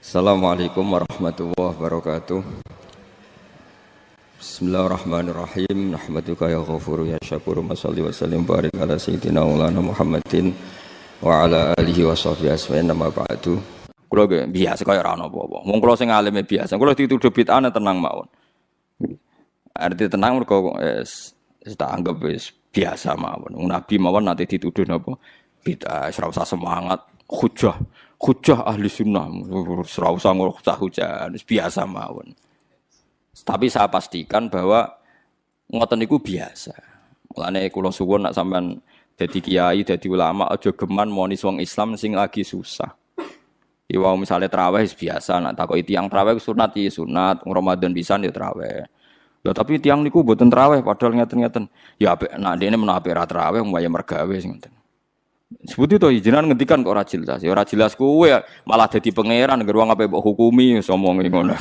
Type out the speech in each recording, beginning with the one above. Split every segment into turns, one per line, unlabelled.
Assalamualaikum warahmatullahi wabarakatuh. Bismillahirrahmanirrahim. Nahmaduka ya ghafuru ya syakuru. Mashalli wa sallim barik ala sayyidina maulana Muhammadin wa ala alihi wa sahbihi asma'in nama ba'du. Kula biasa kaya ora ana apa-apa. Wong kula sing alime biasa. Kula dituduh bid'ah tenang mawon. Arti tenang mergo tak anggap wis biasa mawon. Nabi mawon nanti dituduh napa bid'ah, ora usah semangat. Hujah ahli sunnah, ora usah hujah, biasa mawon. Tapi saya pastikan bahwa ngoten niku biasa. Mulane kula suwun nek sampean dadi kiai, dadi ulama aja geman monis wong Islam sing lagi susah. Iwau misale traweh biasa, nek takoki tiyang traweh sunat ya sunat, Ramadan pisan ya traweh. Lha tapi tiyang niku mboten traweh padahal ngeten-ngeten. Ya apik nek dene menawa apik ra traweh mbaya mergawe sing ngoten. Sebut itu jenengan ngendikan kok ora jelas. Ya ora jelas kowe malah dadi pangeran ngger wong ape mbok hukumi somonge ngono.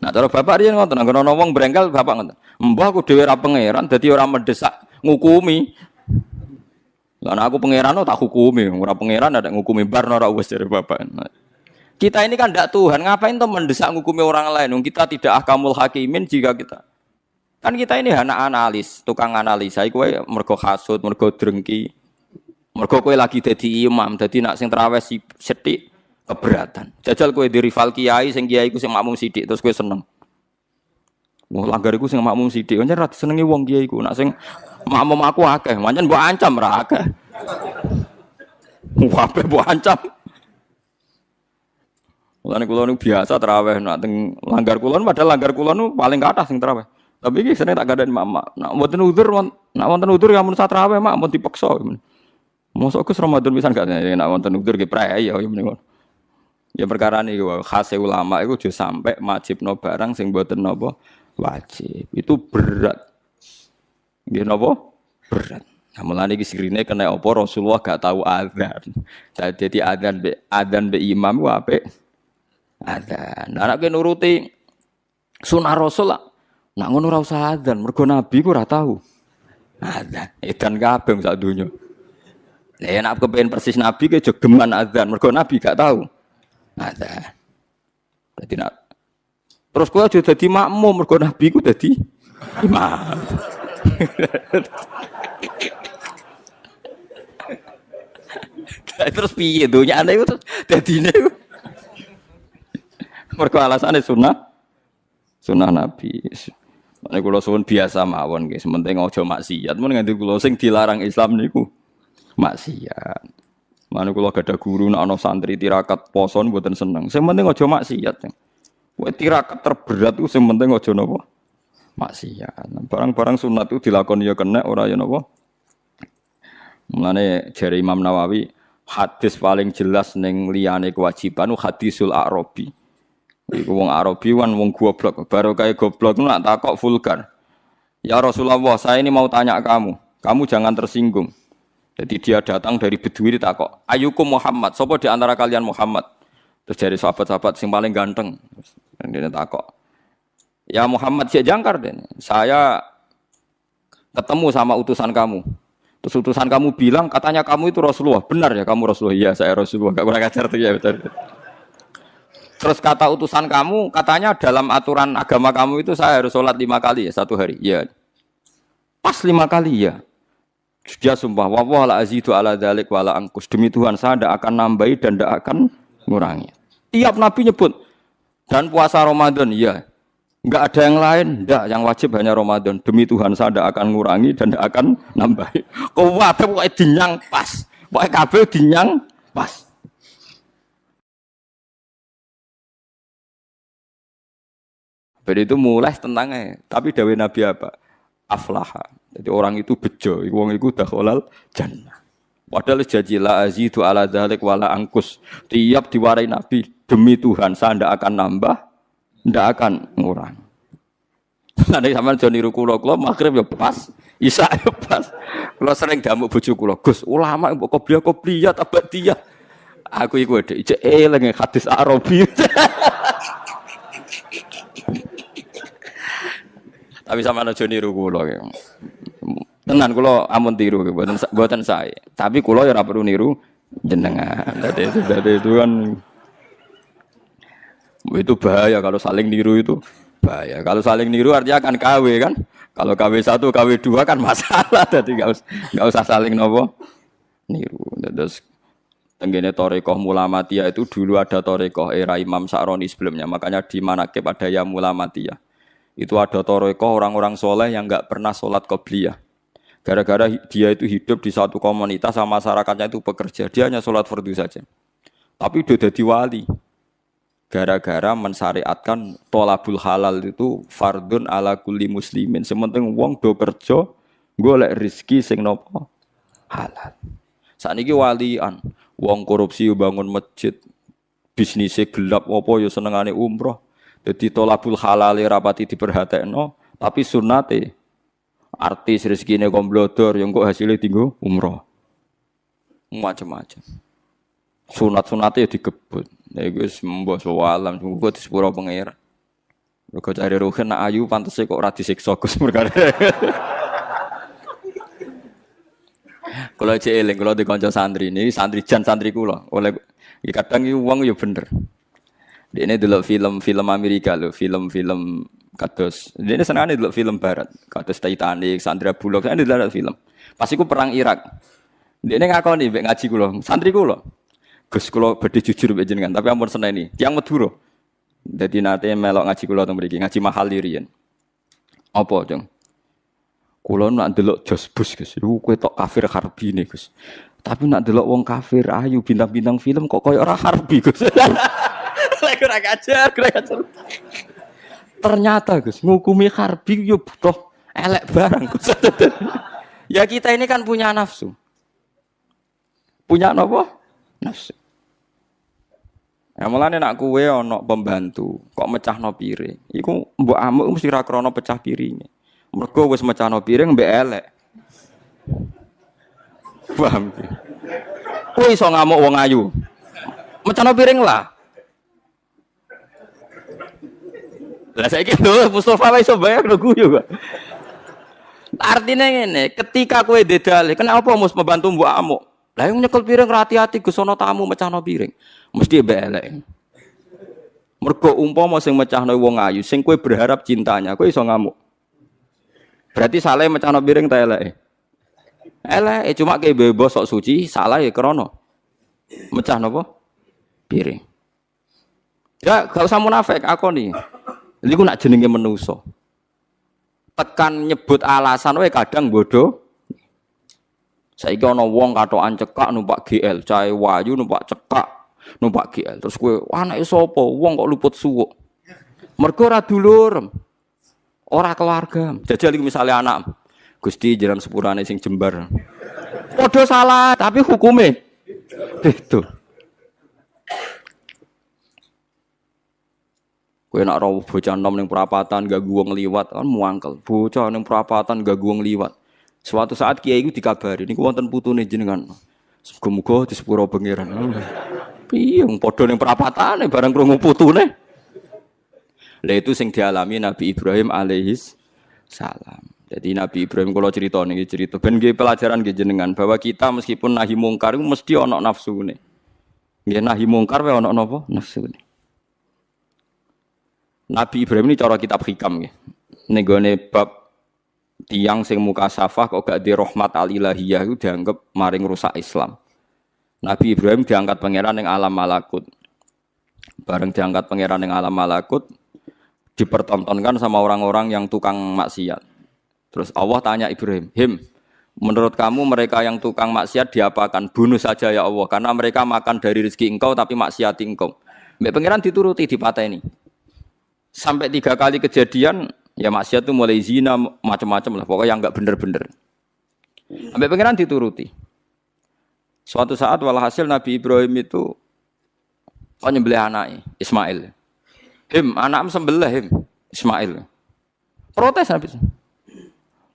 Nah, cara bapak riyen ngoten, anggere ana wong brengkel bapak ngoten. Mbah aku dhewe ora pangeran dadi ora mendesak ngukumi. Lah aku pangeran tak hukumi, ora pangeran ada ngukumi bar ora wis dari bapak. Nah, kita ini kan ndak Tuhan, ngapain toh mendesak ngukumi orang lain? Kita tidak ahkamul hakimin jika kita kan kita ini anak analis, tukang analisa. Kowe mergo hasud, mergo drengki, mergo kowe lagi dadi imam, dadi nak sing traweh sithik keberatan. Jajal kowe di rival kiai, sing kiai ku sing makmum sithik terus kowe seneng. Wong langgar iku sing makmum sithik, pancen ra disenengi wong kiai ku. Nak sing makmum aku akeh, pancen mbok ancam ra akeh. Wae mbok ancam. Mulane kula niku biasa traweh nak teng langgar kula, padahal langgar kula niku paling kathah sing traweh. Tapi iki seneng tak gadani mak. Nak wonten udzur ya mun satraweh mak mun dipaksa. Mosok Gus Ramadan pisan gak nek wonten udzur ki prei ya meniku. Ya perkara niku khase ulama iku aja sampe majibno barang sing mboten napa wajib. Itu berat. Nggih napa? Berat. Nah, mulane iki sirine kena apa Rasulullah gak tahu azan. Dadi adzan be imam ku apik. Adzan. Nah nek nuruti sunah Rasul lah. Nak ngono ora usah adzan, mergo nabi ku ora tau. Adzan, edan kabeh sak donya. Lah nek kepengin persis nabi ke jogeman adzan, mergo nabi gak tau. Adzan. Dadi nak terus kowe aja dadi makmum, mergo nabi ku dadi imam. Terus piye donyane iku dadine iku. Mergo alasane sunah nabi. Nek kula suwun biasa mawon nggih, sementing aja maksiat. Mun nganti kula sing dilarang Islam niku maksiat. Mane kula gadah guru nek ana santri tirakat poso mboten seneng. Sing penting aja maksiat. Kowe tirakat terberat ku sing penting aja napa? Maksiat. Barang-barang sunat itu dilakoni ya kena ora ya napa? Mulane jare Imam Nawawi, hadis paling jelas ning liyane kewajiban hadisul Arabi. Iku wong Arabi wan wong goblok, baru kayak goblok nak takok vulgar. Ya Rasulullah, saya ini mau tanya kamu jangan tersinggung. Jadi dia datang dari Bedui ditakok, "Ayyukum Muhammad?" Sapa di antara kalian Muhammad? Terus dari sahabat-sahabat sing paling ganteng. Dan dia takok, "Ya Muhammad si jangkar den. Saya ketemu sama utusan kamu. Terus utusan kamu bilang katanya kamu itu Rasulullah. Benar ya kamu Rasulullah?" "Iya, saya Rasulullah." Enggak kurang ajar tuh ya betul. Terus kata utusan kamu, katanya dalam aturan agama kamu itu saya harus sholat 5 kali ya satu hari. Ya, pas 5 kali ya. Dia sumpah, wallah la azidu ala dzalik wala angkus. Demi Tuhan saya tidak akan nambahi dan tidak akan ngurangi. Tiap Nabi nyebut. Dan puasa Ramadan, ya. Enggak ada yang lain, enggak. Yang wajib hanya Ramadan. Demi Tuhan saya tidak akan ngurangi dan tidak akan nambahi. Kau wae pokoke dinyang pas. Pokoke kabeh dinyang pas. Jadi itu mulai tentangnya. Tapi dawai Nabi apa? Aflaha. Jadi orang itu bejo. Wong itu dakhalal jannah. Padahal janji la azidu ala dzalik wala angkus. Tiap diwarai Nabi demi Tuhan saya tidak akan nambah, tidak akan ngurang. Nanti sampean aja niru kula maghrib ya pas, isya ya pas. Kula sering damuk bojo kula, Gus, ulama mbok qobliyah abadiyah. Aku iku dhek eling hadis Arabi. Tapi sama aja niru kula. Tenan kula amun tiru mboten sae. Tapi kula ya ora perlu niru jenengan. Jadi itu kan itu bahaya kalau saling niru itu bahaya. Kalau saling niru artinya akan KW kan. Kalau KW 1, KW 2 kan masalah. Jadi enggak usah saling nopo niru. Terus tenggene Torekoh Mulamatiyah itu dulu ada Torekoh era Imam Sa'roni sebelumnya. Makanya di Manaqib ada ya Mulamatiyah. Itu ada Torekoh orang-orang soleh yang enggak pernah sholat qobliyah. Gara-gara dia itu hidup di satu komunitas sama masyarakatnya itu bekerja. Dia hanya sholat fardu saja. Tapi udah jadi wali. Gara-gara mensyariatkan tolabul halal itu fardun ala kulli muslimin. Sementing wong do kerja golek rezeki sing nopo halal. Sakniki walian, wong korupsi bangun masjid, bisnisnya gelap apa ya senengane umroh. Dadi tolabul halal rapati diperhatekno, tapi sunnate artis rezekine komblodor yang kok hasilnya tinggal umroh. Macam-macam. Sunat-sunate ya digebut. Ya wis mbok sawalam muga di sepuro pengira. Mergo cari ruhen nak ayu pantese kok ora disiksa Gus perkara. Kula cek eling kula di kanca santri niki santri jan santri kula. Oleh kadang iki wong ya bener. Dene delok film-film Amerika lho, film-film kados. Dene senengane delok film barat, kados Titanic, Sandra Bullock, senengane delok film. Pas iku perang Irak. Dene ngakoni mbek ngaji kula, santri kula. Gus kula badhe jujur mbek jenengan, tapi ampun seneni. Tiyang Madura. Dadi nate melok ngaji kula teng mriki, ngaji mahal riyen. Apa, Jeng? Kula nak ndelok Jos Bus, Gus. Iku kowe tok kafir harbine, Gus. Tapi nak ndelok wong kafir ayu bintang-bintang film kok koyo ora harbi, Gus. Lek ora ngajar. Ternyata, Gus, ngukumi harbi yo butuh elek barang, Gus. Ya kita ini kan punya nafsu. Punya napa? Nafsu. Ya mulane nak kowe ana pembantu, kok mecahno piring. Iku mbok amuk mesti ra krana pecah piringe. Mergo wis mecahno piring mbek elek. Paham ki? Kowe iso ngamuk wong ayu. Mecahno piring lah. Lah saiki lho Mustofa wis iso bayar lho guyu kok. Artinya ngene, ketika kowe dedale, kenapa mus pembantu mbok amuk? Lah yang nyekel piring hati-hati Gus ana tamu mecahno piring. Mesti elek. Mergo umpama sing mecahno wong ayu, sing kowe berharap cintanya, kowe iso ngamuk. Berarti salah mecahno piring ta eleke? Eleke cuma ke bebas sok suci, salah ya krana mecahno apa? Piring. Ya gak usah munafik akoni. Iku nak jenenge manusa. Tekan nyebut alasan wae kadang bodoh. Saiki ana wong katokan cekak numpak GL, cahe wayu numpak cekak, numpak GL. Terus kowe anake sapa? Wong kok luput suwuk. Mergo ora dulur. Ora keluarga. Jajal iki misale anak. Gusti jaran sepurane sing jembar. Padha salah, tapi hukume itu. Kowe nek ora bocah nom ning perapatan gak wong liwat kan muangkel. Bocah ning perapatan gak wong liwat. Suatu saat kiai itu dikabari, niku wonten putune jenengan. Muga-muga di sepuro pangeran. Piye wong padha ning perapatane bareng krungu putune. Lah itu sing dialami Nabi Ibrahim alaihis salam. Jadi Nabi Ibrahim kula crita niki cerita ben nggih pelajaran nggih jenengan bahwa kita meskipun nahi mungkar itu mesti ana nafsune. Nggih nahi mungkar wae ana napa? Nafsune. Nabi Ibrahim ini cara kitab hikam nggih. Ning gone bab tiang sing muka safah kok gak di rahmat al-ilahiyah itu dianggap maring rusak Islam. Nabi Ibrahim diangkat pangeran ning alam malakut. Bareng diangkat pangeran ning alam malakut dipertontonkan sama orang-orang yang tukang maksiat. Terus Allah tanya Ibrahim, menurut kamu mereka yang tukang maksiat diapakan? Bunuh saja ya Allah, karena mereka makan dari rezeki engkau tapi maksiati engkau. Mbak pangeran dituruti dipateni. Sampai 3 kali kejadian. Ya maksiat itu mulai zina macam-macam lah, pokoknya yang enggak bener-bener. Sampai pangeran dituruti. Suatu saat walhasil Nabi Ibrahim itu nyembelih anaknya Ismail. Anakmu sembelih Ismail. Protes Nabi.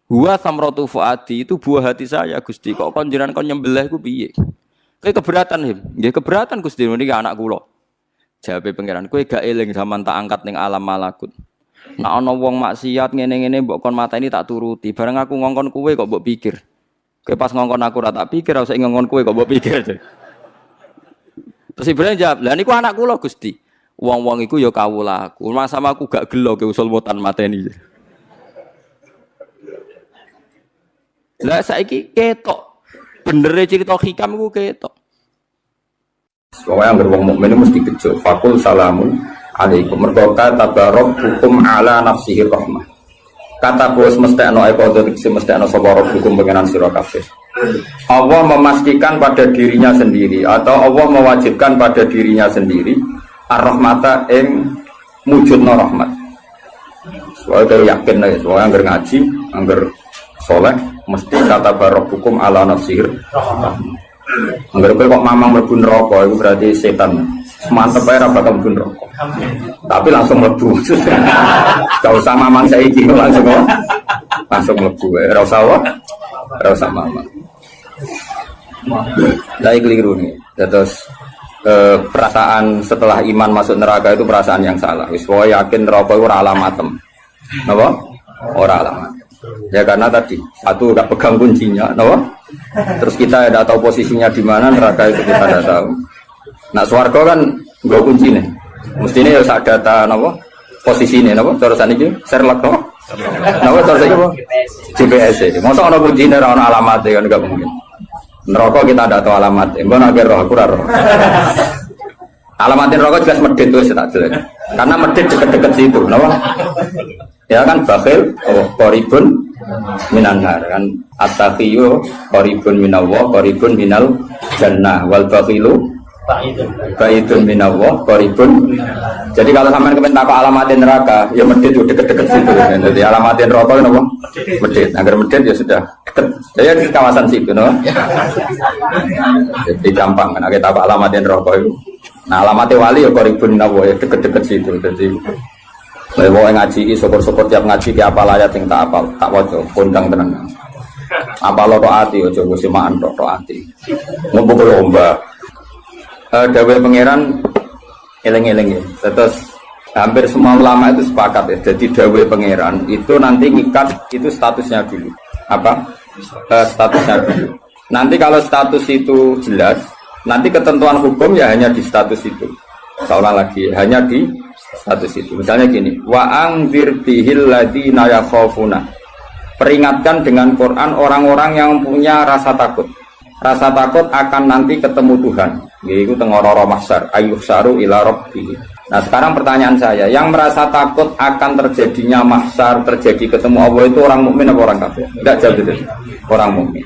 Huwa samratu fuadi itu buah hati saya Gusti. Kok kon jenengan kon nyembelih iku piye? Kowe keberatan Nggih keberatan Gusti niki anak kula. Jawabe pangeran, kowe gak eling zaman tak angkat ning alam malakut. Nek ana wong maksiat ngene-ngene mbok kon mateni tak turuti. Bareng aku ngongkon kowe kok mbok pikir. Kowe pas ngongkon aku ora tak pikir, ora usah ngongkon kowe kok mbok pikir. Terus Ibrahim jawab, "Lah niku anak kula Gusti." Wong-wong iku ya kawula aku. Sama aku gak gelo ke usul mutan mateni. Lah saiki ketok. Benere cerita hikam iku ketok.
Soalnya yang wong mukmin mesti bejo. Fakul salamun alaikum. Mergo tabarok hukum ala nafsihi rahmah. Kata bos mesti ana eko mesti ana sapa hukum pengenan sira kabeh. Allah memastikan pada dirinya sendiri atau Allah mewajibkan pada dirinya sendiri ar-rahmata ing mujudna rahmat. Soalnya yakin nek soalnya anggar ngaji, anggar soleh mesti kata barok hukum ala nafsihi rahmah. Angger kok mamang mlebu neraka itu berarti setan. Mantep ae ra bakal mlebu neraka. Tapi langsung mlebu. Enggak usah mamang saiki langsung mlebu. Ora usah wae. Ora usah mamang. Lah keliru nih. Terus perasaan setelah iman masuk neraka itu perasaan yang salah. Wis wae yakin neraka itu ora alamatem. Napa? Ora alamat. Ya karena tadi satu gak pegang kuncinya, napa? Terus kita tidak tahu posisinya di mana neraka itu kita tidak tahu. Nah swarga kan nggak kunci nih. Mestinya ya sak data napa? Posisinya napa? Cara saniki Sherlock napa? Napa cara saniki apa? GPS ini. Masa ana kuncine ora ana alamate kan enggak mungkin. Neraka kita tidak tahu alamat. Mbon agak roh aku ora roh. Alamatin neraka jelas medit wis tak jelas. Karena medit dekat-dekat situ, napa? Ya kan bakhil qaribun minanar kan at-taqiyyu qaribun minallah qaribun minal jannah wal bakhilu baidun minallah qaribun. Jadi kalau sampean kepen takok alamatin neraka ya medit yo deket-deket situ. Jadi alamatin neraka napa? Medit. Agar medit ya sudah deket. Saya di kawasan situ no. Jadi gampang kan kita takok alamatin neraka itu. Nah alamatin wali ya qaribun minallah ya deket-deket situ. Jadi lewat ngaji ini, syukur-syukur tiap ngaji ke apa layat yang tak apal, tak wajah, kondang tenang. Apa lo to'ati, ojo simaan to'ati. Ngumpul lomba. Dawe pangeran, eleng-eleng ya. Terus hampir semua ulama itu sepakat ya. Jadi dawe pangeran itu nanti ngikat itu statusnya dulu. Apa? Statusnya dulu. Nanti kalau status itu jelas, nanti ketentuan hukum ya hanya di status itu. Seolah lagi hanya di status itu. Misalnya gini, wa angzir bihil ladina yakhafuna. Peringatkan dengan Quran orang-orang yang punya rasa takut. Rasa takut akan nanti ketemu Tuhan. Yaitu tengororo mahsyar, ayyuhsyaru ila rabbih. Nah, sekarang pertanyaan saya, yang merasa takut akan terjadinya mahsyar, terjadi ketemu Allah itu orang mukmin apa orang kafir? Enggak jawab itu. Orang mukmin.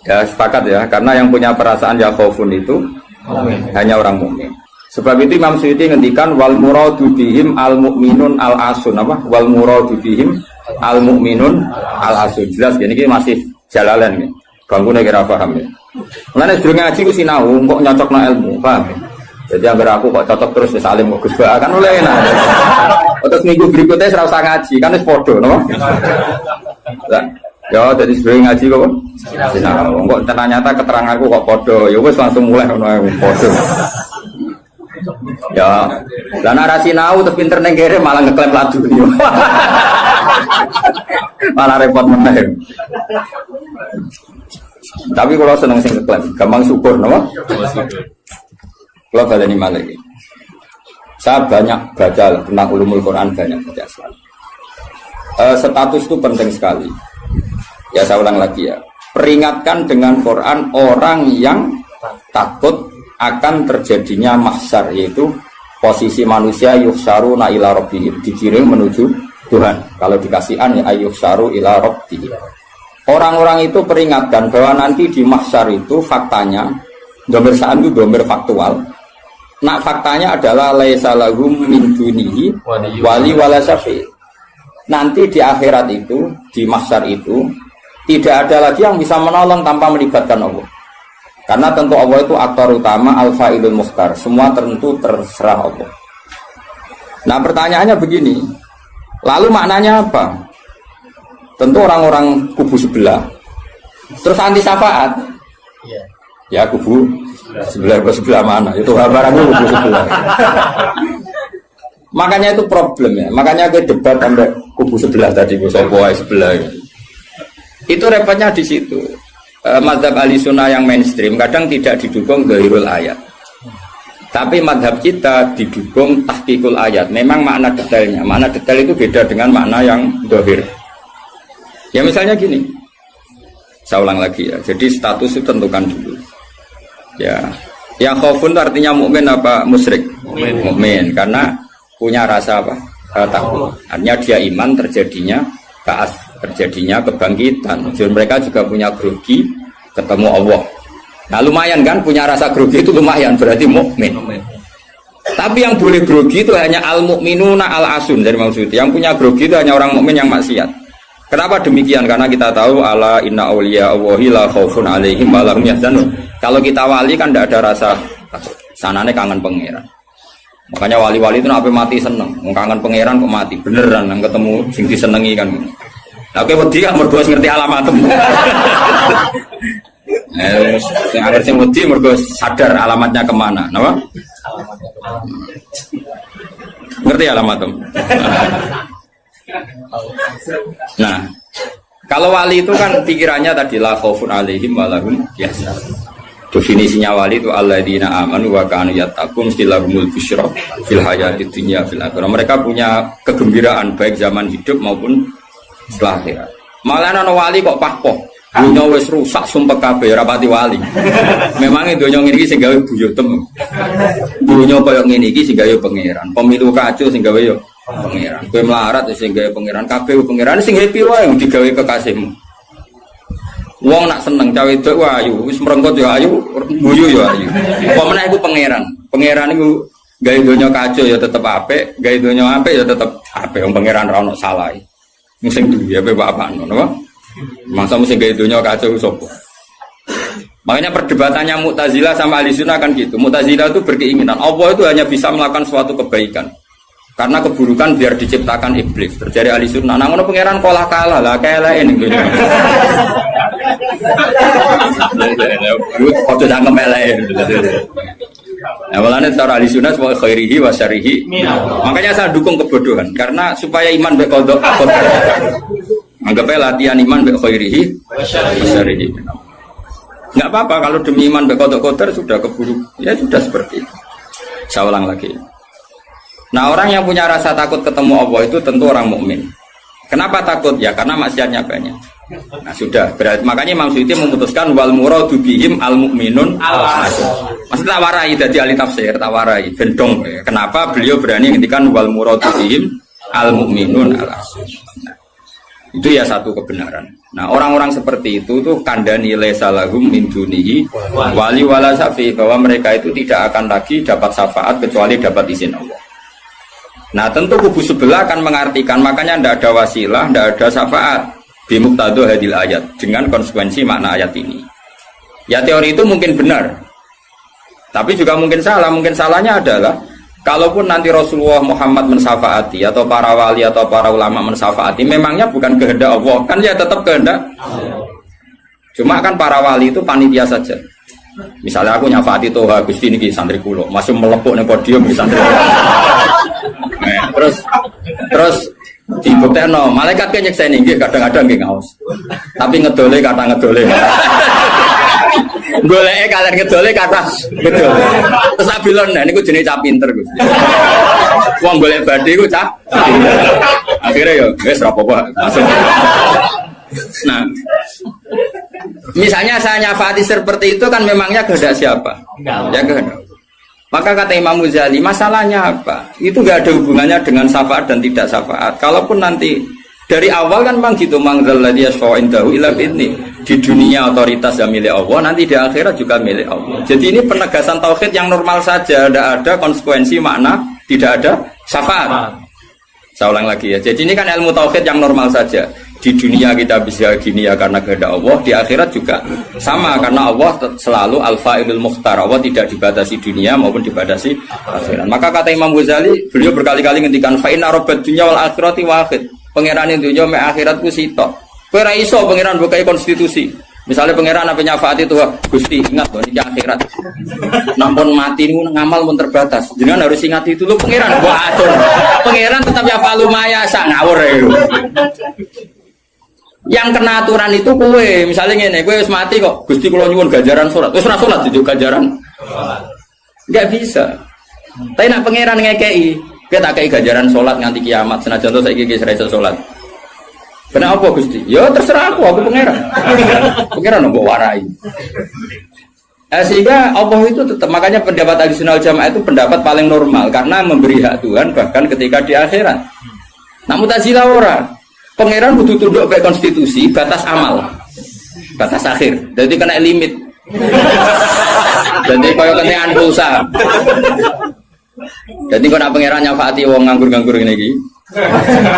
Ya, sepakat ya, karena yang punya perasaan yakhafun itu hanya orang mukmin. Sebab itu Imam Suyuti ngendikan wal muradu bihim al mukminun al asun apa? Wal muradu bihim al mukminun al asun. Jelas ya niki masih jalalan ya. Bangkune kira paham ya. Mulane sedurunge ngaji ku sinau kok nyocokno ilmu, paham ya? Jadi anggar aku kok cocok terus wis alim kok Gus Ba kan oleh enak. Terus minggu berikutnya ora usah ngaji kan wis padha napa? Lah ya jadi sedurunge ngaji kok sinau. Kok ternyata keteranganku kok padha ya wis langsung mulai ngono padha. Ya, lah narasi nau terus pinter neng kere malah ngeklaim ladu nih, malah repot meneh. Tapi kalau seneng sing ngeklaim, gampang syukur, nama? Kalau baleni malah ini, saya banyak baca tentang ulumul Quran banyak baca selalu. Status itu penting sekali. Ya saya ulang lagi ya, peringatkan dengan Quran orang yang takut akan terjadinya mahsyar, yaitu posisi manusia yuhsyaru ila rabbihim, digiring menuju Tuhan. Kalau dikasih an ya yuhsyaru ila rabbihim. Orang-orang itu peringatkan bahwa nanti di mahsyar itu faktanya domir sa'an itu domir faktual. Nah faktanya adalah laisa lahum min dunihi wali wala syafi'. Nanti di akhirat itu, di mahsyar itu tidak ada lagi yang bisa menolong tanpa melibatkan Allah. Karena tentu Allah itu aktor utama al-fa'ilul mukhtar. Semua tentu terserah Allah. Nah pertanyaannya begini. Lalu maknanya apa? Tentu orang-orang kubu sebelah. Terus anti syafaat. Ya kubu sebelah mana? Itu barang kubu sebelah. Makanya itu problem ya. Makanya ke debat sampai kubu sebelah tadi. Kubu sebelah. Itu repotnya di situ. Mazhab ahli sunnah yang mainstream kadang tidak didukung zahirul ayat, Tapi madhab kita didukung tahqiqul ayat. Memang makna detailnya. Makna detail itu beda dengan makna yang dohir. Ya misalnya gini. Saya ulang lagi ya. Jadi status itu tentukan dulu. Ya. Yang khaufun itu artinya mukmin apa musyrik? Mukmin. Karena punya rasa apa? Takut. Artinya dia iman terjadinya kaas, terjadinya kebangkitan. Jadi mereka juga punya grogi ketemu Allah. Nah lumayan kan punya rasa grogi itu lumayan berarti mukmin. Tapi yang boleh grogi itu hanya al mukminuna al asun dari maksudnya. Yang punya grogi itu hanya orang mukmin yang maksiat. Kenapa demikian? Karena kita tahu ala inna auliya Allahi la khaufun alaihim wa lahum yahzanun. Kalau kita wali kan tidak ada rasa sanane kangen pangeran. Makanya wali-wali itu sampai mati seneng. Kangen pangeran kok mati beneran nang ketemu sing disenengi kan. Lah kowe wedi gak mergo ngerti alamatmu. Sing akhir sing wedi mergo sadar alamatnya kemana, napa? Ngerti alamatmu? Nah, kalau wali itu kan pikirannya tadi la khaufun alaihim wa lahum yahzanun. Definisinya wali itu alladzina amanu wa kanu yattaqun istilahumul busyra fil hayatid dunya fil akhirah. Mereka punya kegembiraan baik zaman hidup maupun setelah akhirat. Malah ana wali kok pahpoh. Dunya wis rusak sumpek kabeh rapati wali. Memang donya ngene iki sing gawe buyutem. Dunya koyo ngene iki sing gawe pangeran. Pemilu kacau sing gawe yo pangeran. Kowe melarat sing gawe pangeran, kabeh pangeran sing happy wae digawe kekasihmu. Wong nak seneng cawe wedok ayu, wis merengkot yo ayu, guyu yo ayu. Apa meneh iku pangeran. Pangeran iku gawe donya kacau ya tetep apik, gawe donya apik ya tetep apik. Wong pangeran ora ono salah. Sing duwe ape bapak ngono. Masa mesti gawe donya kacau sapa? Makanya perdebatannya Mu'tazilah sama Ahlussunnah kan gitu. Mu'tazilah itu berkeinginan Allah itu hanya bisa melakukan suatu kebaikan. Karena keburukan biar diciptakan iblis. Terjadi Ahlussunnah. Nah ngono pangeran kalah lah keleke ning donya. Kok jangan melek. Nah, walane cara Ahlussunnah wa khairihi wa syarrihi. Makanya saya dukung kebodohan karena supaya iman mbek qada. Anggapnya latihan iman mbek khairihi wa syarrihi. Enggak apa-apa kalau demi iman mbek qada sudah keburu. Ya sudah seperti itu. Saya ulang lagi. Nah, orang yang punya rasa takut ketemu Allah itu tentu orang mukmin. Kenapa takut? Ya karena maksiatnya banyak. Nah sudah, berarti makanya Imam Suyuti memutuskan wal muradu bihim al mukminun al asun. Maksudnya tawarai dari ahli tafsir, tawarai bendong. Kenapa beliau berani ngendikan wal muradu bihim al mukminun al asun. Nah, itu ya satu kebenaran. Nah orang-orang seperti itu tuh kandani lesalahum min dunihi wali wala syafi, bahwa mereka itu tidak akan lagi dapat syafaat kecuali dapat izin Allah. Nah tentu kubu sebelah akan mengartikan, makanya tidak ada wasilah, tidak ada syafaat bimuqtadha hadil ayat, dengan konsekuensi makna ayat ini. Ya teori itu mungkin benar, tapi juga mungkin salah. Mungkin salahnya adalah kalaupun nanti Rasulullah Muhammad mensyafaati atau para wali atau para ulama mensyafaati, memangnya bukan kehendak Allah, kan ya tetap kehendak. Cuma kan para wali itu panitia saja. Misalnya aku nyafaati Toha Gusti niki santri kula, masih melepuk ning podium di santri. Nah, terus dibuktekno, malaikat kan nyekseni nggih kadang-kadang nggih ngaos. Tapi ngedole kata ngedole. Goleke kalian ngedole kata ngedole. Terus abilon nah niku jenenge cah pinter Gus. Wong golek badhe iku cah. Akhire yo wis ora apa-apa langsung. Nah, misalnya saya nyafaati seperti itu kan memangnya kehendak siapa? Ya kehendak. Maka kata Imam Ghazali, masalahnya apa? Itu nggak ada hubungannya dengan syafaat dan tidak syafaat. Kalaupun nanti dari awal kan memang gitu, mangzalladzi yashfa'u indahu illa bi'idznih. Di dunia otoritas yang milik Allah, nanti di akhirat juga milik Allah. Jadi ini penegasan tauhid yang normal saja, tidak ada konsekuensi makna, tidak ada syafaat. Saya ulang lagi ya. Jadi ini kan ilmu tauhid yang normal saja. Di dunia kita bisa gini ya karena kehendak Allah, di akhirat juga sama karena Allah selalu al-fa'ilul mukhtar. Allah tidak dibatasi dunia maupun dibatasi akhirat. Maka kata Imam Ghazali, beliau berkali-kali ngendikan fa inna rabbad dunya wal akhirati wahid. Pangeran dunya mek akhirat ku sitok. Kowe ora iso pangeran bukai konstitusi. Misalnya pangeran apa nyafaati itu Gusti ingat loh ini akhirat. Nampun mati niku ngamal mun terbatas. Jenengan harus ingat itu lho pangeran. Wah atur. Pangeran tetap ya falumaya sak ngawur ya. Yang kena aturan itu kue, misalnya ngene, kue wis mati kok, Gusti kula nyuwun ganjaran salat. Wis ora salat juga ganjaran. Enggak bisa. Tapi nak pangeran ngekei, kita tak kei ganjaran sholat nganti kiamat. Senajan to saiki wis ra iso sholat. Kenapa Gusti? Ya terserah aku pangeran. Pangeran mbok warai. Sehingga Allah itu tetap, makanya pendapat Ahlussunnah wal Jamaah itu pendapat paling normal karena memberi hak Tuhan bahkan ketika di akhirat. Nah Mu'tazilah ora. Pangeran kudu tunduk ke konstitusi, batas amal. Batas akhir. Jadi kena limit. Jadi koyo kenean pulsa. Jadi kok nak pangeran nyafaati wong nganggur-nganggur ngene iki.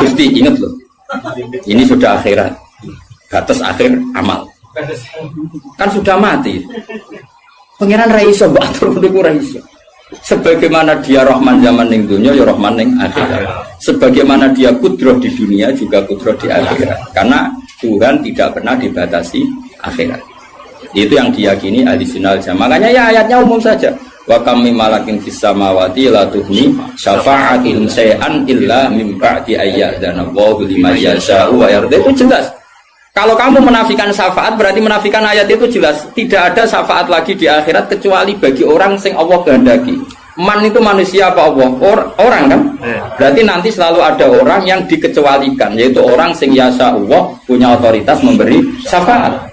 Gusti inget loh. Ini sudah akhirat. Batas akhir amal. Kan sudah mati. Pangeran ra iso mbok atur niku ra iso. Sebagaimana dia Rahman zaman ning dunya ya Rahman ning akhirat. Sebagaimana dia kudroh di dunia juga kudroh di akhirat. Karena Tuhan tidak pernah dibatasi akhirat. Itu yang diyakini Ahlussunnah wal Jamaah. Makanya ya ayatnya umum saja. Wa kam mim malakin fis samawati la tuhni syafa'atihim shay'an illa mim ba'di ayyadana Allahu liman yasha'u wa yarda. Itu jelas. Kalau kamu menafikan syafaat berarti menafikan ayat itu jelas. Tidak ada syafaat lagi di akhirat kecuali bagi orang sing Allah kehendaki. Man itu manusia apa Allah? Orang kan? Berarti nanti selalu ada orang yang dikecualikan, yaitu orang sing yasa Allah punya otoritas memberi syafaat.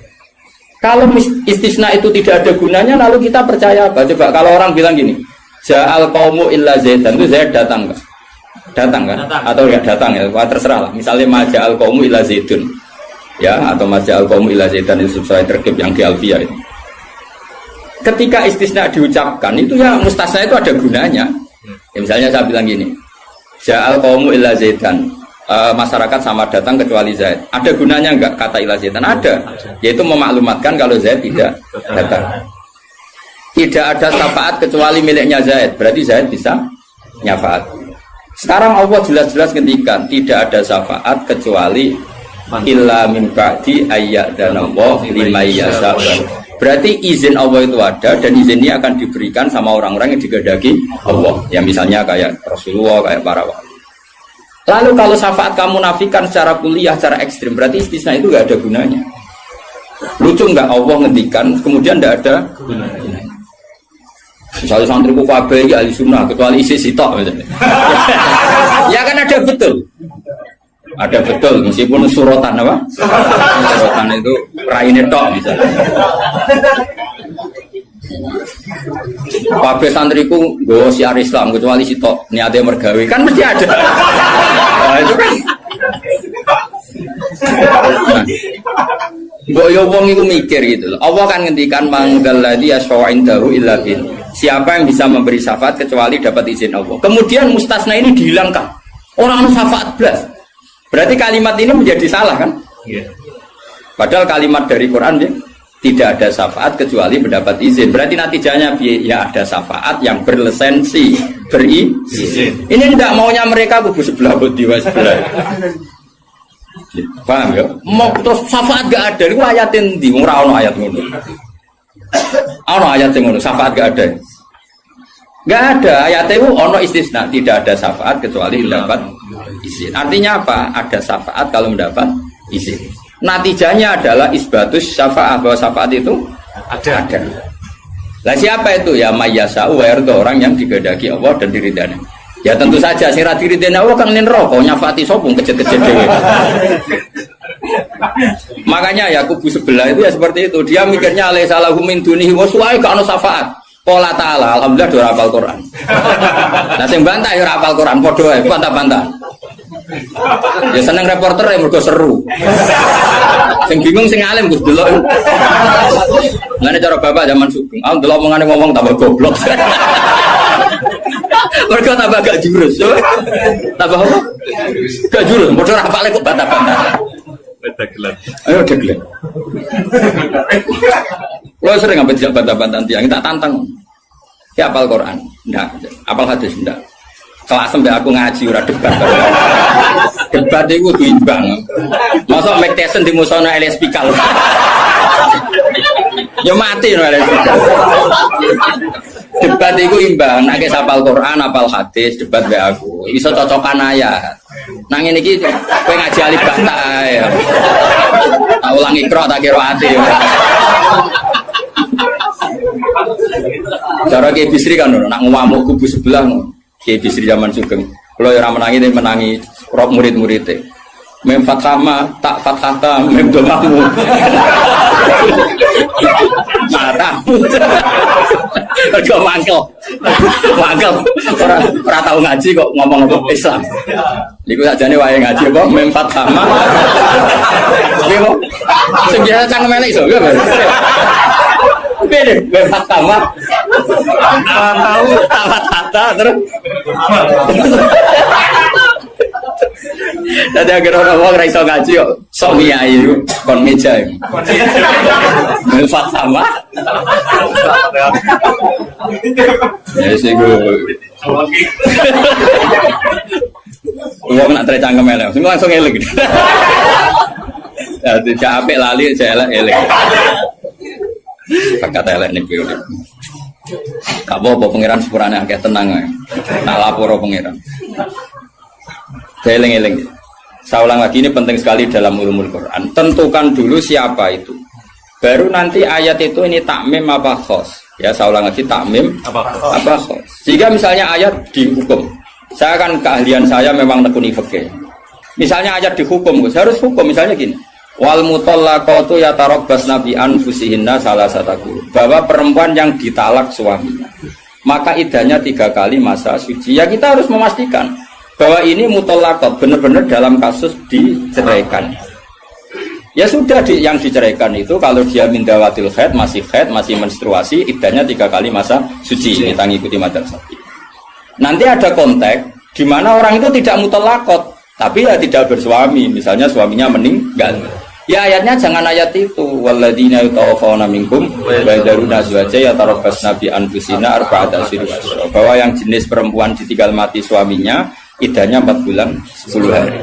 Kalau istisna itu tidak ada gunanya, lalu kita percaya apa? Coba kalau orang bilang gini, Ja'al qaumu illa zaidan, itu Zaid datang kan? Datang kan? Atau enggak datang ya? Wah, terserah lah. Misalnya Maja'al qaumu illa zaidun. Ya, atau Maja'al qaumu illa zaidan itu sesuai terkib yang di Alfiyah itu. Ketika istisna diucapkan itu ya mustasna itu ada gunanya. Ya, misalnya saya bilang gini, Ja'al qaumu illa zaidan. Masyarakat sama datang kecuali Zaid. Ada gunanya enggak kata illa zaidan? Ada. Yaitu memaklumatkan kalau Zaid tidak datang. Tidak ada syafaat kecuali miliknya Zaid. Berarti Zaid bisa nyafaat. Sekarang Allah jelas-jelas ngendikan tidak ada syafaat kecuali illa min ba'di ayyadana Allah liman yasha'u. Berarti izin Allah itu ada dan izin ini akan diberikan sama orang-orang yang digedaki Allah. Ya misalnya kayak Rasulullah, kayak para wali. Lalu kalau syafaat kamu nafikan secara kuliah, secara ekstrim, berarti istisna itu nggak ada gunanya. Lucu nggak Allah ngendikan, kemudian nggak ada gunanya. Misalnya santriku kabeh ya ahli sunnah, kecuali isi sitok. Ya kan ada betul. Ada betul, meskipun suratan apa? Suratan itu raine tok misalnya. Kabeh santriku nggo siar Islam kecuali sitok niate mergawe kan mesti ada. Nah, itu kan. Mbok yo wong iku mikir gitu loh. Allah kan ngendikan manggal ladzi yashfa'u indahu illa bin. Siapa yang bisa memberi syafaat kecuali dapat izin Allah. Kemudian mustasna ini dihilangkan. Orang anu syafaat blas. Berarti kalimat ini menjadi salah kan? Iya. Padahal kalimat dari Quran ya, tidak ada syafaat kecuali mendapat izin. Berarti natijanya ya ada syafaat yang berlisensi, berizin. Ini tidak maunya mereka kubu sebelah bodiwa sebelah. Paham ya? Mau terus syafaat gak ada. Itu ayatin di ora ono ayat ngono. Ono ayat sing ngono, syafaat gak ada. Gak ada ayat itu ono istisna, tidak ada syafaat kecuali mendapat izin. Artinya apa? Ada syafaat kalau mendapat izin. Natijanya adalah isbatus syafaat, bahwa syafaat itu ada. Lah siapa itu? Ya mayyasa'u wa yarda, orang yang digedaki Allah dan diridani. Ya tentu saja sing ra diridani Allah kan neraka nyafaati sopung kejet-kejet dhewe. Makanya ya kubu sebelah itu ya seperti itu. Dia mikirnya alaisa lahu min dunihi wa su'ai ka ono syafaat. Qala ta'ala alhamdulillah do hafal Quran. Nah sing bantah ya ora hafal Quran padha wae bantah-bantah. Ya seneng reporter ya mergo seru. Sing bingung sing alim Gus delok. Ngene cara bapak zaman Sugeng, ah delok omongane ngomong tambah goblok. Mergo tambah gak jurus. Tambah apa? Gak jurus, padha ora hafale kok bantah-bantah. Dagelan. Ayo dagelan. Lo sering ngambil jak bantah-bantahan tiang, kita tantang. Ya apal Quran, enggak. Apal hadis, enggak. Kelas sampai aku ngaji ora debat. Debat itu imbang. Masa Mike Tyson di musono Elias Pikal. Ya mati no Elias Pikal. Debat itu imbang. Nek apal Quran, apal hadis, debat be aku. Iso cocokan ayat. Nang ngene iki kowe ngaji alif bata ae. Tak ulangi ikra tak kira ati. Cara Kiai Bisri kan nak ngamuk kubu sebelah Kiai Bisri zaman Sugeng. Kalau orang menangi dia menangi rok murid-muridnya. Mem fathama tak fathata mem domamu. Matamu. Kau mangkel. Orang tahu ngaji kok ngomong Islam. Iku sajane wae ngaji apa mem fathama. Piye kok? Sing biasa cangkem elek iso ya. Piye mem fathama. Tahu tak fathata terus. Tadi agar orang raiso ngaji kok sok miyai kon meja. Melfat sama. Ya sih gue. Wong nak tercangkem elek, semua langsung elek. Ya tidak apik lali saya elek. Kata elek nih piye. Gak apa-apa pangeran sepurane akeh tenang ae. Tak lapor pangeran. Eling-eling. Saya ulang lagi, ini penting sekali dalam ulumul Quran. Tentukan dulu siapa itu. Baru nanti ayat itu ini takmim apa khos. Ya, saya ulang lagi, takmim apa khos. Jika misalnya ayat dihukum, saya kan keahlian saya memang nekuni fikih. Misalnya ayat dihukum, saya harus hukum. Misalnya gini, wal mutallaqatu yatarabbasna bi anfusihinna salasataku. Bahwa perempuan yang ditalak suaminya, maka idahnya 3 kali masa suci. Ya kita harus memastikan bahwa ini mutallaqat benar-benar dalam kasus diceraikan. Ya sudah yang diceraikan itu kalau dia mindawatil haid, masih menstruasi, idahnya 3 kali masa suci. Ini ikuti madzhab Syafi'i. Nanti ada konteks di mana orang itu tidak mutallaqat, tapi ya tidak bersuami, misalnya suaminya meninggal. Ya ayatnya jangan ayat itu. Walladzina yatawaffawna minkum wa yadharuna azwaja yatarabbasna bi anfusina arba'ata asyhur. Bahwa yang jenis perempuan ditinggal mati suaminya idahnya 4 bulan 10 hari.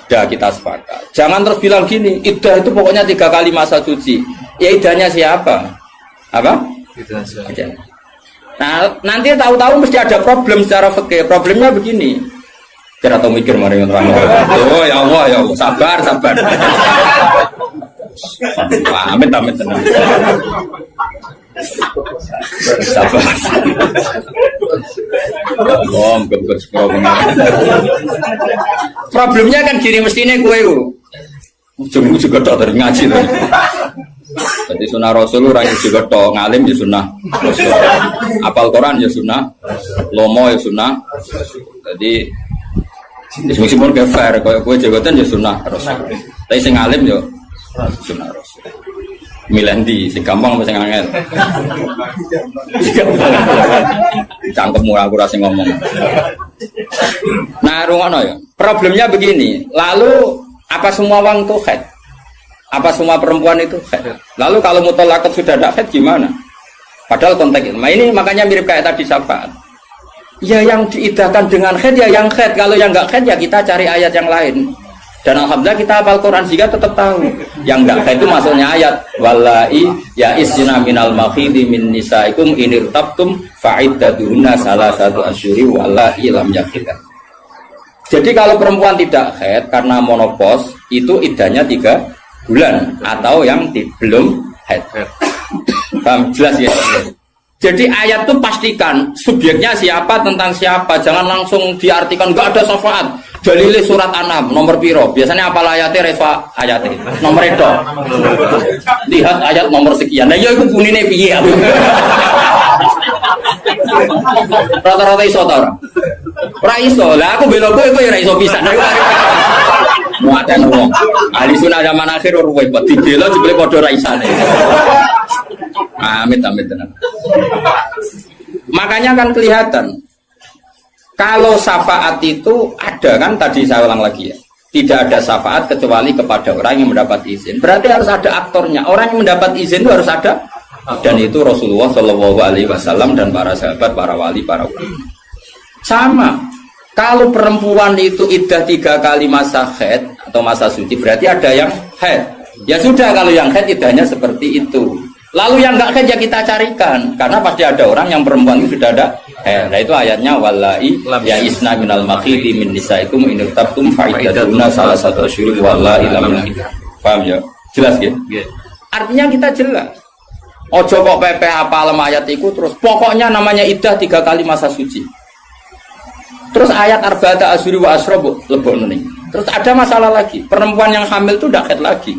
Sudah kita sepakat. Jangan terus bilang gini, idah itu pokoknya 3 kali masa suci. Ya idahnya siapa? Apa? Idah. Nah, nanti tahu-tahu mesti ada problem secara fikih. Problemnya begini. Kira tahu mikir mari orang. Oh ya Allah, sabar. Amit tenang. Sabar. Problemnya kan gini mestinya gue ujung juga tok dari ngaji tuh. Jadi sunnah Rasul orang juga tok ngalim ya sunnah Rasul. Apal Quran ya sunnah, lomo ya sunnah. Jadi meskipun ke fair, kalau gue jabatan ya sunnah Rasul. Tapi sing ngalim ya sunnah Rasul. Milih sing gampang apa sing angel? Cangkemmu aku rasa ngomong. Nah, rungono ya. Problemnya begini. Lalu apa semua wong itu haid? Apa semua perempuan itu haid? Lalu kalau mutallaqat sudah tidak haid gimana? Padahal konteks ini makanya mirip kayak tadi syafaat. Ya yang diidahkan dengan haid ya yang haid. Kalau yang enggak haid ya kita cari ayat yang lain. Dan alhamdulillah kita hafal Quran sehingga tetap tahu yang enggak haid itu maksudnya ayat wallahi ya isna minal makhidi min nisaikum inirtabtum fa'iddatuhunna salasatu asyhuri wallahi lam yakhidha. Jadi kalau perempuan tidak haid karena menopause itu iddahnya 3 bulan atau yang belum haid. Paham jelas ya? Jadi ayat itu pastikan subjeknya siapa tentang siapa, jangan langsung diartikan enggak ada syafaat. Dalile surat An'am nomor piro? Biasanya apal ayatnya refa ayatnya nomor itu. Lihat ayat nomor sekian. Nah ya iku bunine piye aku. Rata-rata iso ta ora? Ora iso. Lah aku bela kowe ora iso pisan. Muatan wong. Ahli sunah zaman akhir ora repot dibela jebule padha ra isane. Amit tenan. Makanya kan kelihatan kalau syafaat itu ada kan tadi saya ulang lagi ya. Tidak ada syafaat kecuali kepada orang yang mendapat izin. Berarti harus ada aktornya. Orang yang mendapat izin itu harus ada. Dan itu Rasulullah Shallallahu Alaihi Wasallam dan para sahabat, para wali, para ulama. Sama. Kalau perempuan itu iddah 3 kali masa haid atau masa suci, berarti ada yang haid. Ya sudah kalau yang haid iddahnya seperti itu. Lalu yang enggak haid ya kita carikan. Karena pasti ada orang yang perempuan itu sudah ada. Nah itu ayatnya wallahi ya isna minal makhidi min nisaikum in irtabtum fa'iddatuna salasatu asyhur wallahi lam yakhidha. Paham ya? Jelas ya? Artinya kita jelas. Ojo kok pepe apa ayat iku terus pokoknya namanya iddah 3 kali masa suci. Terus ayat arba'ata asyhuri wa asyra lebokno ning. Terus ada masalah lagi, perempuan yang hamil itu udah haid lagi.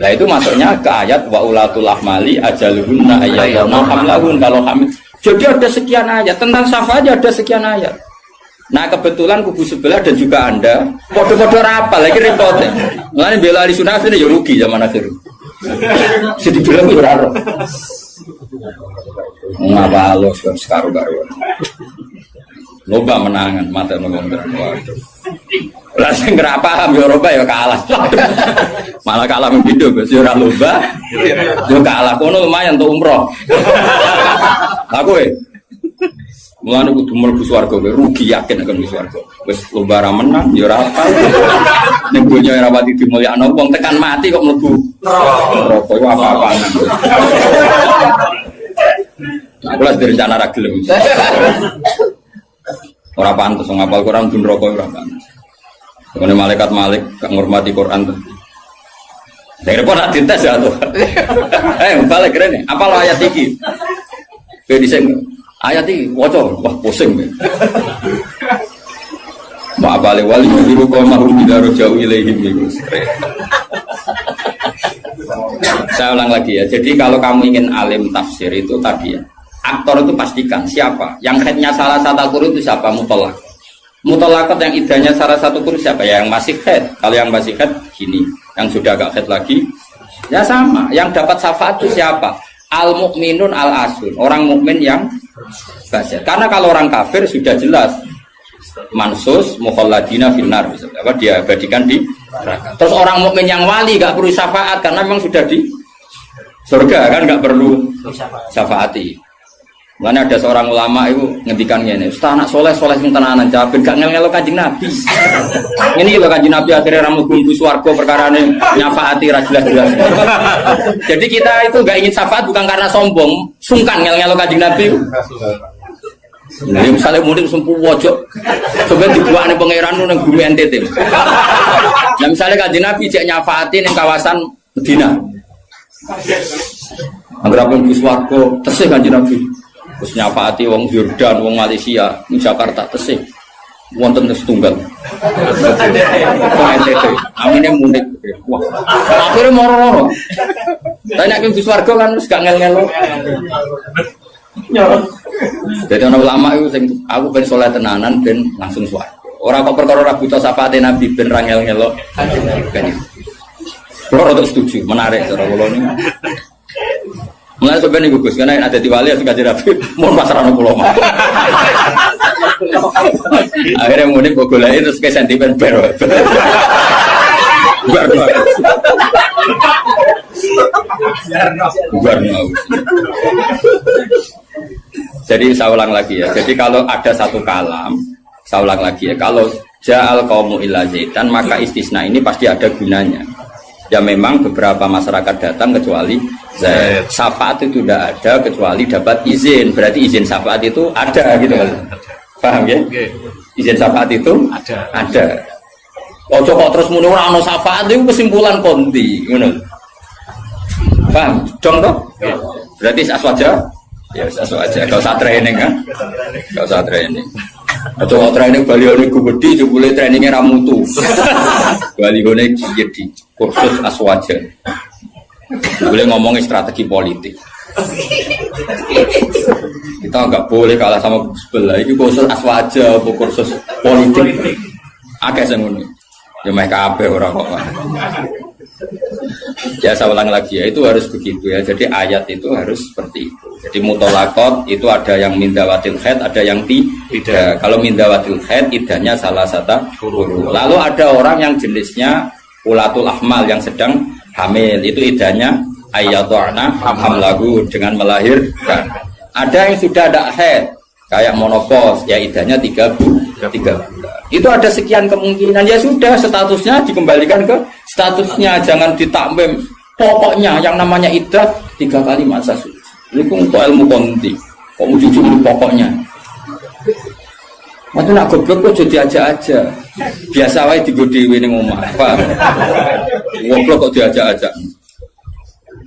Nah itu masuknya ke ayat wa ulatul ahmali ajaluhunna ayyadna hamlahun kalau hamil. Jadi ada sekian ayat tentang syafaat ada sekian ayat. Nah kebetulan kubu sebelah dan juga Anda podo-podo rapal lagi repotnya. Mulane bela ahli sunnah ini ya rugi zaman akhir. Sedih bilang ya ora. Ngapa lo sekarang-karuan. Loba menangan mata ngomong terang waduh. Lah sing ora paham ya Eropa ya kalah. Malah kalah mbido Gus ora loba. Yo kalah kono lumayan untuk umroh. Aku mulane kudu mlebu swarga rugi yakin akan mlebu swarga. Wis lomba ra menang ya ora apa. Ning donya ora pati dimulyakno wong tekan mati kok mlebu neraka iku apa-apaan. Aku lah direncana ra gelem. Ora pantes ngapal Quran dun rokok ora pantes. Ngene malaikat Malik gak ngurmati Quran tuh. Nek repot nak dites ya tuh. Balik rene. Apal ayat iki? Kowe dhisik ayat iki waca, wah pusing. Ma balik wali biru kok mahum bidaro jauh ilaihim iku. Saya ulang lagi ya. Jadi kalau kamu ingin alim tafsir itu tadi ya. Aktor itu pastikan siapa yang headnya salah satu kurun itu siapa mutolak. Mutolakat yang idahnya salah satu kurun siapa ya yang masih head. Kalau yang masih head gini, yang sudah agak head lagi ya sama. Yang dapat syafaat itu siapa? Al mukminun al asun orang mukmin yang basir. Karena kalau orang kafir sudah jelas mansus mukhalladina finnar apa dia abadikan di neraka. Terus orang mukmin yang wali gak perlu syafaat karena memang sudah di surga kan gak perlu syafaati. Mana ada seorang ulama itu ngendikan ngene, "Ustaz anak soleh sing tenanan jawab gak ngel-ngelo Kanjeng Nabi." Ini lho Kanjeng Nabi akhirnya ra mlebu swarga perkarane nyafaati ra jelas-jelas. Jadi kita itu gak ingin syafaat bukan karena sombong, sungkan ngel-ngelo Kanjeng Nabi. Nah, misalnya mudik sempu wojok, coba dibuat nih pangeran nang bumi NTT. Nah misalnya Kanjeng Nabi cek nyafaati ning kawasan Medina. Angger pun swarga tesih Kanjeng Nabi. Terus nyafaati wong Yordan, wong Malaysia, di Jakarta tesih. Wonten setunggal. NTT. Amine mudik. Wah. Akhirnya moro-moro. Tapi nek ing swarga kan wis gak ngel-ngelo. Jadi ana ulama itu sing aku ben saleh tenanan ben langsung swarga. Ora kok perkara ora buta syafaate Nabi ben ra ngel-ngelo. Kulo rada setuju, menarik cara kula niku. Mulai sebenarnya gugus karena ada di wali suka jadi rapi, mau pasaran pulau mah. Akhirnya mudik gue gulain terus kayak sentimen baru. Jadi saya ulang lagi ya. Jadi kalau ada satu kalam, saya ulang lagi ya. Kalau ja'al qaumu illa zaitan maka istisna ini pasti ada gunanya. Ya memang beberapa masyarakat datang kecuali Zaid. Syafaat itu tidak ada kecuali dapat izin. Berarti izin syafaat itu ada gitu kan. Paham ya? Izin syafaat itu ada. Ojo kok terus muni ora ono syafaat itu kesimpulan konti, ngono. Paham? Dong toh? Berarti aswaja? Ya aswaja. Enggak usah training kan? Enggak usah training. Ojo kok training balione gede jebule trainingnya ra mutu. Balione jadi kursus aswaja. Boleh ngomongin strategi politik. Kita nggak boleh kalah sama sebelah. Ini kursus aswaja, kursus politik. Agak semuanya. Ya mereka apa orang kok. Ya saya ulang lagi ya, itu harus begitu ya. Jadi ayat itu harus seperti itu. Jadi mutolakot itu ada yang mindawatil khaid, ada yang tidak. Kalau mindawatil khaid idahnya salah satu huruf. Lalu ada orang yang jenisnya ulatul ahmal yang sedang hamil, itu idahnya ayyadhana hamlahu dengan melahirkan. Ada yang sudah ada haid kayak monopos ya idahnya 3 bulan. Itu ada sekian kemungkinan ya sudah statusnya dikembalikan ke statusnya, jangan ditakmim. Pokoknya yang namanya iddah 3 kali masa suci. Ini untuk ilmu konti. Kok mau jujur pokoknya. Waktu nak goblok kok jadi aja. Biasa wae digo dhewe ning omah. Paham? Goblok kok diajak-ajak.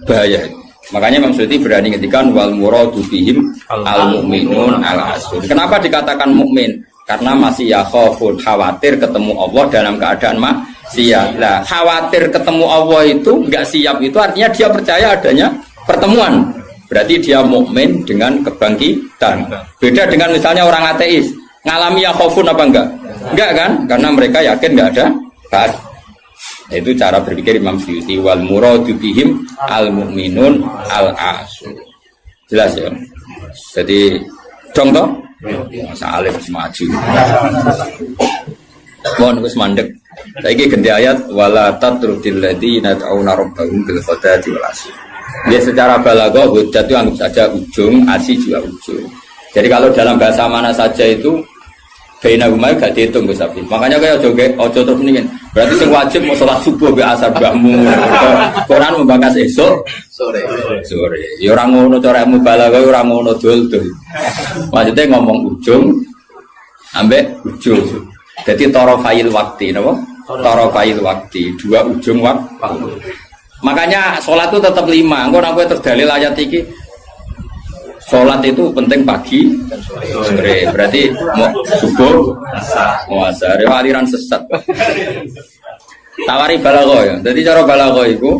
Bahaya. Makanya Imam Suyuti berani ngetikan wal muradu bihim al mukminun al asur. Kenapa dikatakan mukmin? Karena masih yakhafun, khawatir ketemu Allah dalam keadaan maksiat. Nah, khawatir ketemu Allah itu enggak siap itu artinya dia percaya adanya pertemuan. Berarti dia mukmin dengan kebangkitan. Beda dengan misalnya orang ateis, ngalami yakhafun apa enggak? Enggak kan? Karena mereka yakin enggak ada ba'ats. Itu cara berpikir Imam Suyuti wal muradu bihim al mukminun al asur. Jelas ya. Jadi dong toh masa alim maju. Mohon Gus mandek. Saiki ganti ayat wala tatrudil ladzina ta'una rabbahum bil ghadati wal asy. Ya secara balaghah hujjah itu anggap saja ujung, asy juga ujung. Jadi kalau dalam bahasa mana saja itu Baina umay gak dihitung Gus Afif. Makanya kayak ojo terus nih. Berarti sing wajib mau sholat subuh be asar bahmu. Quran membahas esok sore. Ya orang ngono cara mubalaghah orang ngono dul. Maksudnya ngomong ujung ambek ujung. Jadi tarafail waktu napa? Tarafail waktu, dua ujung waktu. Makanya sholat itu tetap 5. Engko nek kowe terdalil ayat iki sholat itu penting pagi dan sore. Berarti mau subuh, mau asar, aliran sesat. Tawari balaghah ya. Jadi cara balaghah itu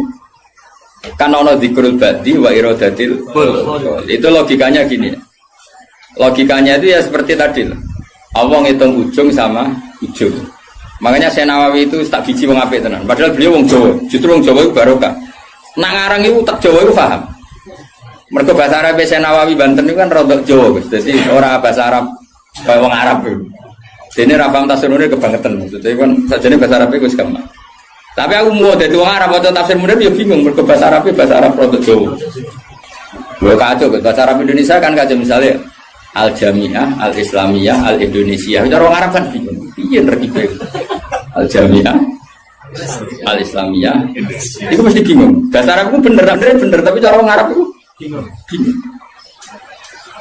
kan ono dzikrul badi wa iradatil. Itu logikanya gini. Logikanya itu ya seperti tadi. Allah ngitung ujung sama ujung. Makanya Syekh Nawawi itu tak biji wong apik tenan. Padahal beliau wong Jawa. Justru wong Jawa itu barokah. Nak ngarang itu tak Jawa itu paham. Mereka bahasa Arab Syekh Nawawi Banten itu kan rodok Jawa, Gus. Jadi orang bahasa Arab kayak wong Arab itu. Dene ra paham tafsir munir kebangetan maksudnya kan sajane bahasa Arab itu gampang. Tapi aku mau dadi wong Arab waca tafsir munir ya bingung mergo bahasa Arab rodok Jawa. Lho kacau bahasa Arab Indonesia kan kacau misalnya Al Jamiah, Al Islamiyah, Al Indonesia. Cara wong Arab kan bingung. Piye terkipe? Al Jamiah, Al Islamiyah. Itu mesti bingung. Bahasa Arab itu bener tapi cara wong Arab itu bingung.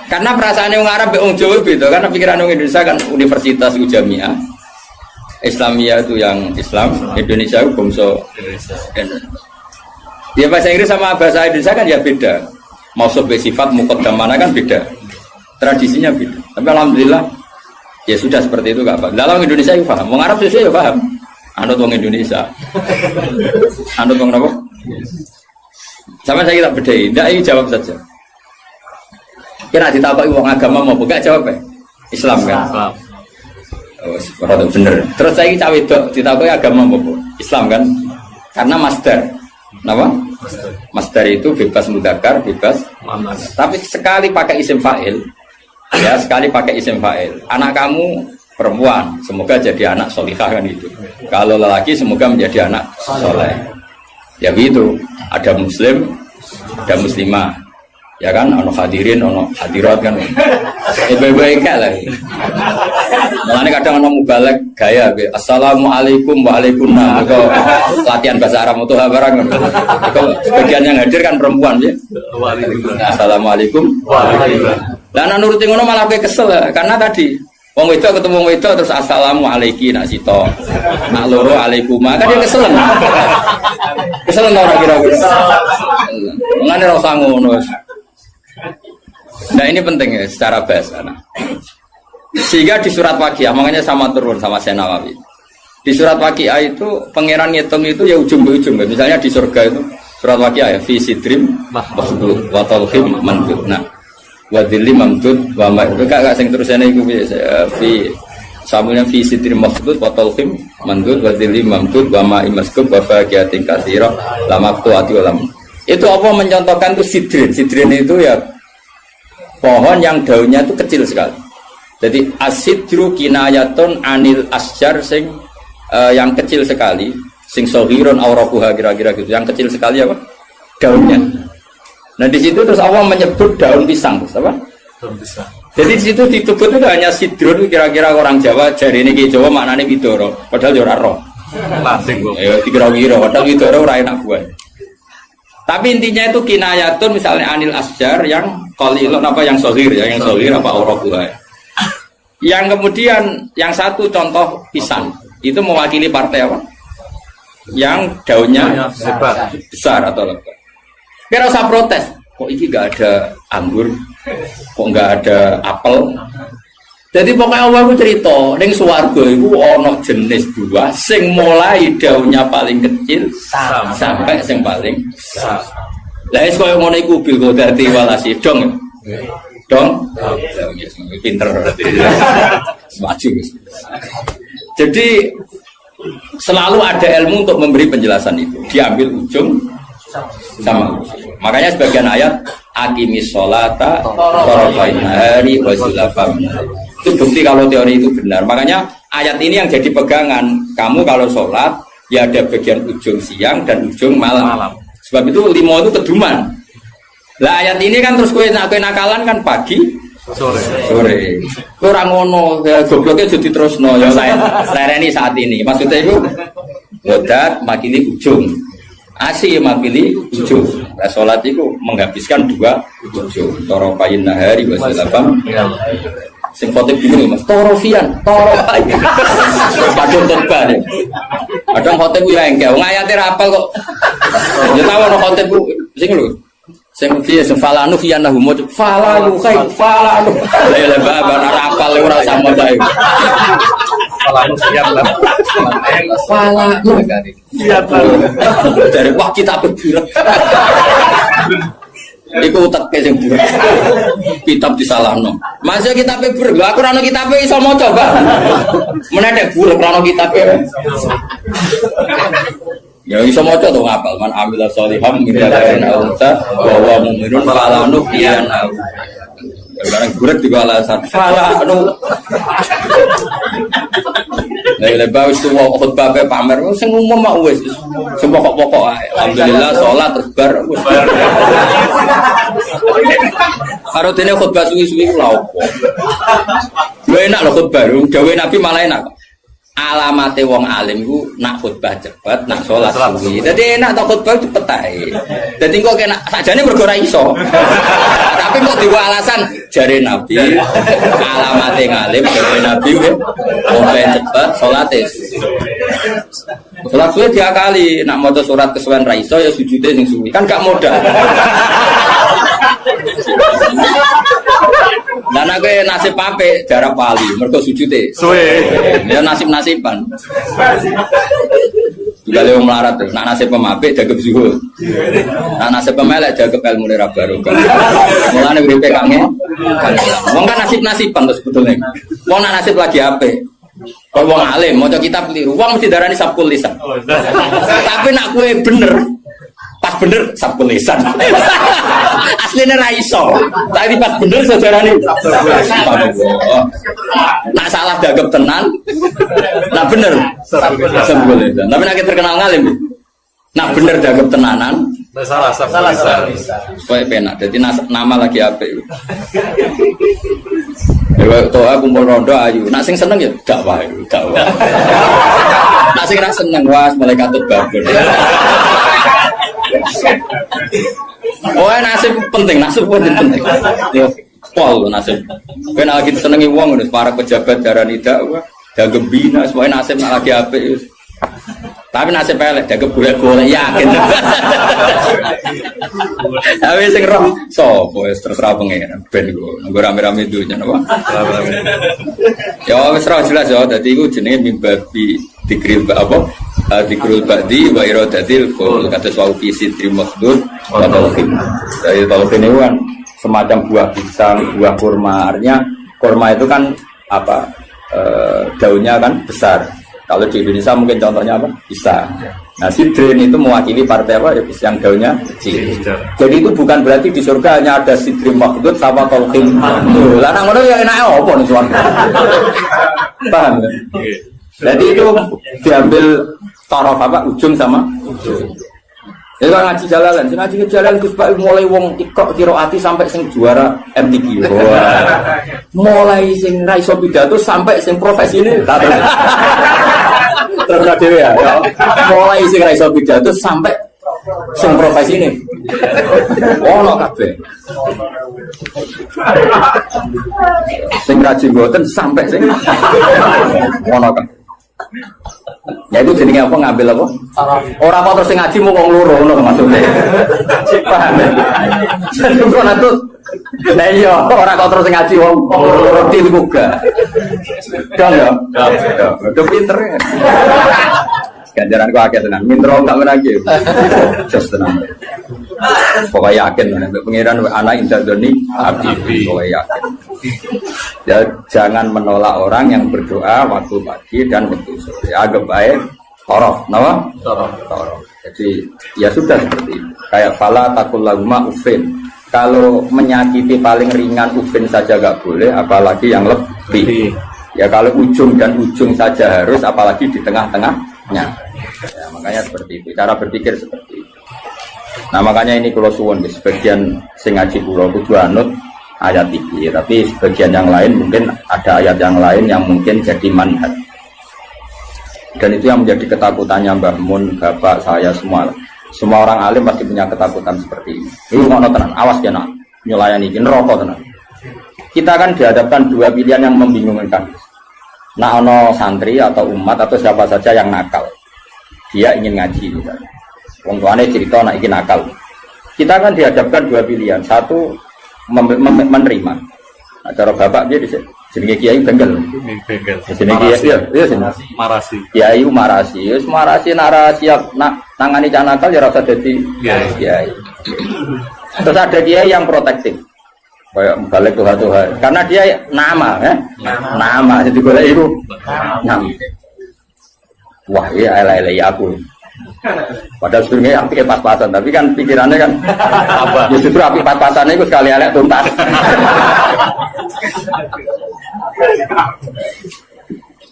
Karena perasaan orang Arab orang Jawa beda. Karena pikiran orang Indonesia kan universitas Jamiah, Islamiyah itu yang Islam, Indonesia itu bangsa Indonesia. Ya bahasa Inggris sama bahasa Indonesia kan ya beda. Mausuf sifat muqaddam mana kan beda. Tradisinya beda. Tapi alhamdulillah ya sudah seperti itu gak apa. Dalam Indonesia itu paham. Orang Arab sesuai ya paham. Anut orang Indonesia. Anut orang apa? Sama saya tak bedai. Tidak, ini jawab saja. Kira ditapai uang agama mau buka jawab ya? Islam kan? Oh, bener. Terus saya cawe itu ditapai agama mau Islam kan? Karena master. Kenapa? Master itu bebas mudzakkar, bebas. Tapi sekali pakai isim fa'il, ya sekali pakai isim fa'il. Anak kamu perempuan, semoga jadi anak solihah kan itu. Kalau lelaki semoga menjadi anak soleh. Ya begitu. Ada muslim, ada muslimah. Ya kan, ono hadirin, ono hadirat kan. Baik-baik lah. Makanya kadang ono mubalek gaya, assalamualaikum waalaikumsalam. Itu latihan bahasa Arab itu barang. Kalau sebagian yang hadir kan perempuan ya. Assalamualaikum waalaikumsalam. Dan nurutin ngono malah kesel karena tadi wong wedok ketemu wong wedok terus assalamualaikum nak sito. Nak loro alaikumah kan dia kesel. Kesel ora kira-kira. Ngene ora usah ngono. Nah ini penting ya secara bahasa. Sehingga di surat Waqiah, makanya sama turun sama Syekh Nawawi. Di surat Waqiah itu pangeran ngitung itu ya ujung ke ujung. Misalnya di surga itu surat Waqiah ya fi sidrim mahmud wa talhim mandud. Nah, wa dhilli mamdud wa ma'ud. Kak sing terusane iku fi samulnya fi sidrim mahmud wa talhim mandud wa dhilli mamdud wa ma'im maskub wa faqiyatin katsira lamaqtu'ati wa lam. Itu apa mencontohkan itu sidrin. Sidrin itu ya pohon yang daunnya itu kecil sekali. Jadi asidru kinayatun anil asjar sing yang kecil sekali, sing sohiron aurakuha kira-kira gitu. Yang kecil sekali apa? Daunnya. Nah di situ terus Allah menyebut daun pisang, terus apa? Daun pisang. Jadi di situ disebut itu hanya sidrun kira-kira orang Jawa jari ini ki Jawa maknane widoro, padahal yo ora roh. Lasing kok. Ya dikira-kira padahal widoro ora enak buah. Tapi intinya itu kinayatun misalnya anil asjar yang qalilun apa yang sohir ya, yang sohir apa aurakuha. Yang kemudian yang satu contoh pisang itu mewakili partai apa? Yang daunnya besar atau lebat. Kira usah protes. Kok iki gak ada anggur? Kok gak ada apel? Jadi pokoknya Allah itu cerita, ning swarga itu ono jenis buah sing mulai daunnya paling kecil sampai sing paling besar. Lah wis koyo ngono iku bil kodati walasi dong. Dong. Pinter berarti. Maju. Jadi selalu ada ilmu untuk memberi penjelasan itu. Diambil ujung sama. Makanya sebagian ayat aqimis sholata tarafain nahari wa zulafam. Itu bukti kalau teori itu benar. Makanya ayat ini yang jadi pegangan. Kamu kalau sholat ya ada bagian ujung siang dan ujung malam. Sebab itu limo itu keduman. Lah ayat ini kan terus kue nakalan kan pagi sore. Kurang ngono ya gobloknya jadi terus no ya saya ini saat ini. Maksudnya itu wadat makili ujung. Asih makili ujung. Nah, sholat itu menghabiskan dua ujung. Tarafain nahari wa zulafam. Sing khotib bingung Mas, torofian, torofain. Kadung khotbah nih. Kadang khotib ya engke, wong ayate rapal kok. Ya tahu ono khotib sing lho. Sing piye sing falanu fiyan lahu mo falanu kai falanu. Lah ya babar rapal ora sama bae. Falanu fiyan lah. Falanu. Iya dari wah kita berburet. Iku utek sing buruk. Kitab disalahno. Masih kitabe buruk. Aku ora ono kitabe iso maca, Pak. Menedek buruk ora ono kitabe. Ya iso maca to ngapal man amila sholiham min dzakarin aw unsa wa huwa mu'minun falanu fiyana. Barang buruk juga alasan. Falanu. Lebar wis tuwa khutbah pe pamer sing umum mak wis sing pokok-pokok ae. Alhamdulillah salat terus bar wis. Karo dene khutbah suwi-suwi ku lha opo. Lho enak lho khutbah, dawuh Nabi malah enak. Alamate wong alim ku nak khutbah cepet, nak salat suwi. Dadi enak tok khutbah cepet ae. Dadi kok kena sakjane mergo ora iso. Tapi kok diwa alasan jare Nabi alamate ngalim jare Nabi wong cepet salate. Salat suwi diakali, nak maca surat kesuwen ra iso ya sujude sing suwi. Kan gak modal. Dan aku nasib pape jarak pali, mereka sujute. Suwe. Ya nasib-nasiban. Juga lewat melarat tuh. Nak nasib pemape jaga zuhud. Nak nasib pemelek jaga ilmu lera baru. Mulane uripe kangen. Wong kan nasib-nasiban tuh sebetulnya. Wong nak nasib lagi ape? Kau wong alim, mau kitab keliru. Wong mesti darani sabkul lisan. Tapi nak kue bener. Pas bener sabkul lisan. Aslinya ra iso. Tapi pas bener sejarahnya. Nak salah gagap tenan. Nak bener sabkul lisan. Tapi nak terkenal ngalim. Nak bener gagap tenanan.
Salah sabkul lisan.
Supaya penak. Jadi nama lagi apik. Toa kumpul rondo ayu. Nak sing seneng ya dakwah. Nak sing ra seneng was malaikat babon. Oh nasib penting. Yo pol nasib. Ben lagi senengi wong para pejabat darani dakwah, dagem bina supaya nasib nak lagi apik. Tapi nasib elek dagem golek-golek yakin. Tapi sing roh sapa wis terserah pengen ben nggo rame-rame dunya napa. Ya wis ra jelas ya dadi iku jenenge mimbabi dikril apa? Dikrul ba'di wa iradatil qul kata sawu fi sidri masdud wa talqin. Jadi talqin itu kan semacam buah pisang, buah kurma. Artinya kurma itu kan apa? Daunnya kan besar. Kalau di Indonesia mungkin contohnya apa? Pisang. Nah, sidrin itu mewakili partai apa? Ya, yang daunnya kecil. Jadi itu bukan berarti di surga hanya ada sidrin makhdud sama talqin. Lah nang ngono ya enake apa nih surga? Paham ya? Jadi itu diambil taraf apa? Ujung sama ujung. Ya kalau ngaji jalalan, ngaji jalan Gus Pak mulai wong ikok kiroati sampai sing juara MTQ. Mulai sing ra iso pidato sampai sing profesi ini. Terus dhewe ya. Mulai sing ra iso pidato sampai sing profesi ini. Ono kabeh. Sing rajin mboten sampai sing ono kabeh. Ya itu jenenge apa ngambil apa? Orang kok terus ngaji mau wong loro ngono maksudnya. Paham ya? Jadi kok natus. Lah iya, ora kok terus ngaji wong loro til muga. Dong ya. Udah pinter ya. Ganjaran kok akeh tenan. Mintro gak menagi. Just tenan. Pokoknya yakin nek pengiran anak indah doni abdi. Pokoknya yakin. Ya jangan menolak orang yang berdoa waktu pagi dan waktu sore. Agak baik torof, nama? Torof. Jadi ya sudah seperti itu. Kayak fala takul lahuma ufin. Kalau menyakiti paling ringan ufin saja gak boleh, apalagi yang lebih. Ya kalau ujung dan ujung saja harus, apalagi di tengah-tengahnya. Ya, makanya seperti itu. Cara berpikir seperti itu. Nah makanya ini kalau suwon di sebagian sing ngaji kula kudu anut ayat ini, tapi sebagian yang lain mungkin ada ayat yang lain yang mungkin jadi manhaj. Dan itu yang menjadi ketakutannya Mbah Mun, bapak saya semua. Semua orang alim pasti punya ketakutan seperti ini. Ini ngono tenan, awas ya nak nyulayani iki neraka tenan. Kita kan dihadapkan dua pilihan yang membingungkan. Nah ono santri atau umat atau siapa saja yang nakal. Dia ingin ngaji misalnya. Wong tuane cerita nak iki nakal. Kita kan dihadapkan dua pilihan. Satu menerima. Nah, cara bapak dia jenenge kiai bengkel.
Bengkel.
Jenenge kiai iya
Marasi.
kiai marasi. Wis marasi nak siap nak nangani cah nakal ya rasa dadi kiai. Terus ada kiai yang protektif. Kayak balik Tuhan. Karena dia nama ya. Nama jadi golek iku. Nama. Wah, iya elek-elek aku. Padahal sebelumnya api pas-pasan, tapi kan pikirannya kan apa? Justru api pas-pasannya itu sekali elek tuntas.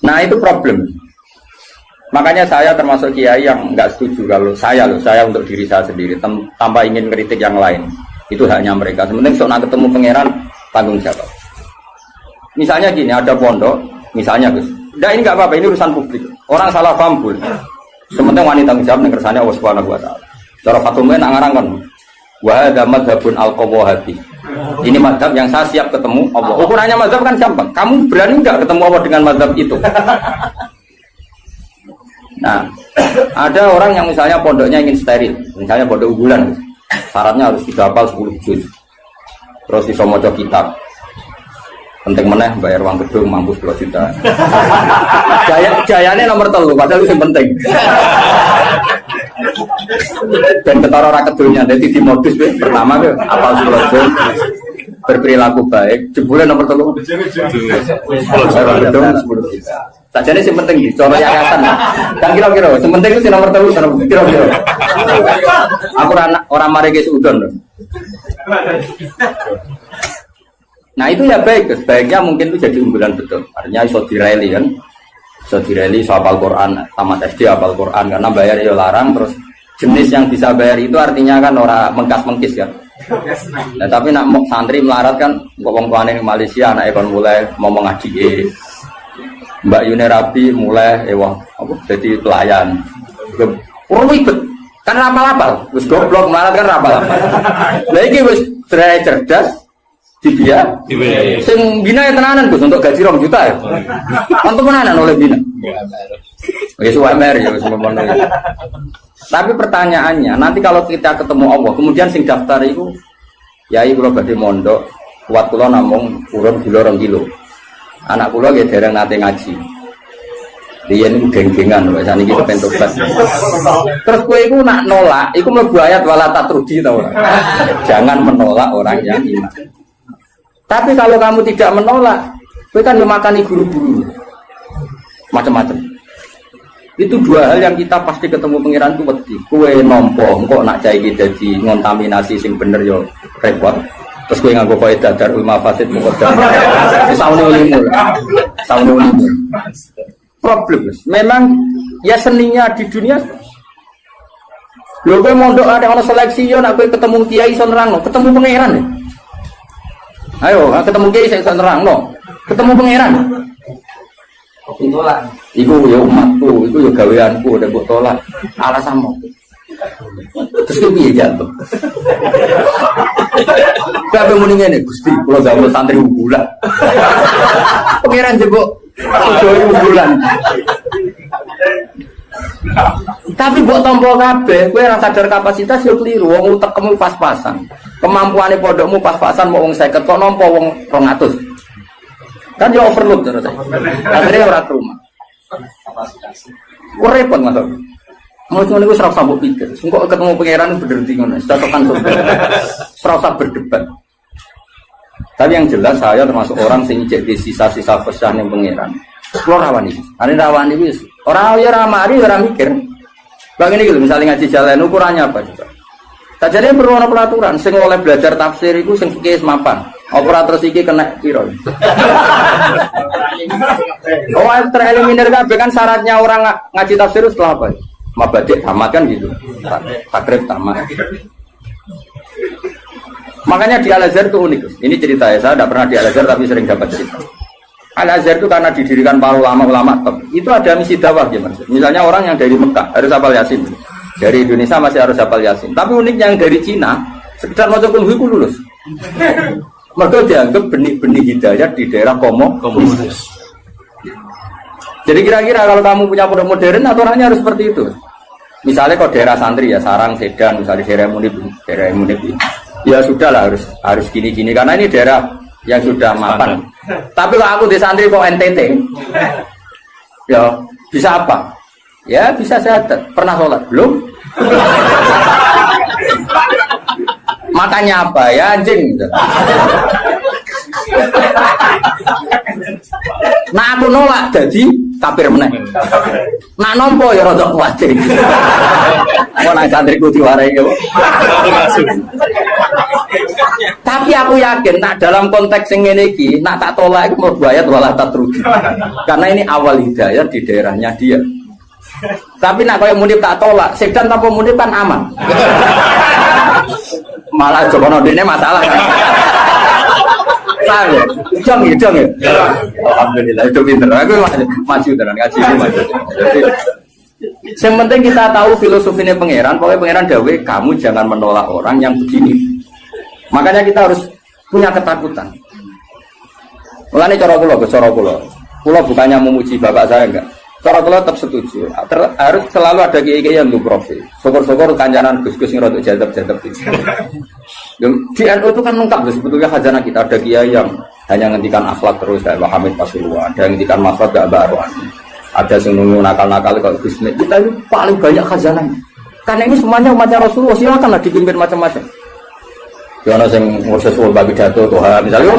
Nah itu problem. Makanya saya termasuk kiai yang nggak setuju kalau saya untuk diri saya sendiri tanpa ingin kritik yang lain. Itu haknya mereka. Sementing soal ketemu pangeran tanggung jawab. Misalnya gini, ada pondok, misalnya Gus. Nah ini nggak apa-apa, ini urusan publik. Orang salah paham pun. Sementara wanita tanggung jawab yang kersane Allah Subhanahu wa taala. Cara Fatumah nak ngarang kan. Wa hadza madzhabun al-qawahati. Ini mazhab yang saya siap ketemu Allah. Ukurannya mazhab kan gampang. Kamu berani enggak ketemu Allah dengan mazhab itu? Nah, ada orang yang misalnya pondoknya ingin steril, misalnya pondok unggulan. Syaratnya harus dihafal 10 juz. Terus iso maca kitab. Penting meneh bayar uang gedung mampu 10 juta. Jayane nomor 3 padahal itu yang penting. Dan ketara ora kedulnya dadi di modus pertama ke apal 10 juz. Berperilaku baik, jebule nomor 3. Bayar gedung 10 juta. Sajane sing penting iki cara yayasan. Kan kira-kira sing penting itu nomor 3 kira-kira. Aku ora mari ke udon. Nah itu ya baik, sebaiknya mungkin itu jadi unggulan betul. Artinya iso direli kan, iso direli iso hafal Quran, tamat SD hafal Quran karena bayar ya larang. Terus jenis yang bisa bayar itu artinya kan orang mengkas-mengkis kan. Nah tapi nak santri melarat kan, wong tuane di Malaysia anak kon mulai ngomong ngaji. Mbak Yune Rabi mulai apa jadi pelayan. Ribet. Kan rapal-rapal, wis goblok melarat kan rapal-rapal. Lah iki wis cerdas dia sing bina tenanan Gus untuk gaji 2 juta ya. Untuk tenanan oleh bina. Wis UMR ya wis ngono. Tapi pertanyaannya, nanti kalau kita ketemu Allah, kemudian sing daftar itu yai kula badhe mondok, kuat kula namung urun gula 2 kilo. Anak kula nggih dereng nate ngaji. Dia ini geng-gengan, misalnya kita pentobat. Terus kowe iku nak nolak, iku mlebu ayat wala tatrudi tau ora. Jangan menolak orang yang iman. Tapi kalau kamu tidak menolak, kowe kan memakani guru-guru. Macam-macam. Itu dua hal yang kita pasti ketemu pangeran itu wedi. Kowe nampa engko nak cah iki dadi ngontaminasi sing bener yo repot. Terus kowe nganggo kaidah darul mafasid muqaddam. Saune ulimu. Problem. Memang ya seninya di dunia. Lho kowe mondok ada ono seleksi yo nak kowe ketemu kiai iso nerangno, ketemu pangeran ya. Ayo, ketemu kiai iso nerangno. Ketemu pangeran. Tolak. Iku ya umatku, iku ya gaweanku udah mbok tolak. Alasanmu. Terus kowe piye jatuh? Kabeh muni ngene, Gusti, kula gawe santri unggulan. Pangeran jebok sedoyo unggulan. Tapi mbok tampa kabeh, kowe ora sadar kapasitas yo keliru. Wong utekmu pas-pasan. Kemampuane pondokmu pas-pasan mau wong 50 kok nampa wong 200. Kan yo overload terus. Akhirnya ora ke rumah. Ora repot Mas. Mau ngono iku ora usah mbok pikir. Engko ketemu pangeran bener di ngono. Cocokan sopo. Ora usah berdebat. Tapi yang jelas saya termasuk orang sing jadi sisa-sisa pesah ning pangeran. Kulo rawani. Ane rawani wis. Ora ya ora mari ora mikir. Bang ini gitu, misalnya ngaji jalan ukurannya apa juga? Sajane perlu ana peraturan sing oleh belajar tafsir iku sing fikih mapan. Operator iki kena piro? Oh, tereliminir kabeh kan syaratnya orang ngaji tafsir setelah apa? Mabadik tamat kan gitu. Takrib tamat. Makanya di Al-Azhar itu unik. Ini cerita ya, saya tidak pernah di Al-Azhar tapi sering dapat cerita. Al-Azhar itu karena didirikan para ulama-ulama top. Itu ada misi dakwah ya Mas. Misalnya orang yang dari Mekah harus hafal Yasin. Dari Indonesia masih harus hafal Yasin. Tapi uniknya yang dari Cina sekedar maca kulhu iku lulus. Mereka dianggap benih-benih hidayah di daerah komunis. Jadi kira-kira kalau kamu punya pondok modern aturannya harus seperti itu. Misalnya kalau daerah santri ya Sarang, Sedan, misalnya daerah Munib. Ya sudahlah harus gini-gini karena ini daerah yang sudah mapan. Tapi kalau aku di santri kok NTT, ya bisa apa? Ya bisa syahadat. Pernah sholat? Belum? Makanya apa? Ya anjing. Nah aku nolak jadi kafir meneh. Nak nompo ya rodok kuwatir. Mau nang santriku diwarai ya. Tapi aku yakin nak dalam konteks yang ini nak tak tolak itu mau ayat walah tak rugi. Karena ini awal hidayah di daerahnya dia. Tapi nak kalau Munib tak tolak, Sedan tanpa Munib kan aman. Malah Jokono ini masalah kan. Tahu, jong ya. Alhamdulillah itu pinter. Aku maju dengan ngaji ini maju. Yang penting kita tahu filosofinya pangeran. Pokoknya pangeran dawe kamu jangan menolak orang yang begini. Makanya kita harus punya ketakutan. Mulane cara kula, kula bukannya memuji bapak saya enggak. Cara kula tetap setuju. Harus selalu ada kiai-kiai yang profil. Syukur-syukur kancanan Gus-gus sing rodok jadab-jadab itu. Di NU itu kan lengkap sebetulnya khazanah kita. Ada kiai yang hanya ngendikan akhlak terus kayak Pak Hamid Pasuruan, ada yang ngendikan makhluk gak baru. Ada yang nunggu nakal-nakal kalau Gus. Kita ini paling banyak khazanah. Karena ini semuanya umatnya Rasulullah, silakanlah dipimpin macam-macam. Jono sing ngurus sesuatu bagi pidato Tuhan misalnya,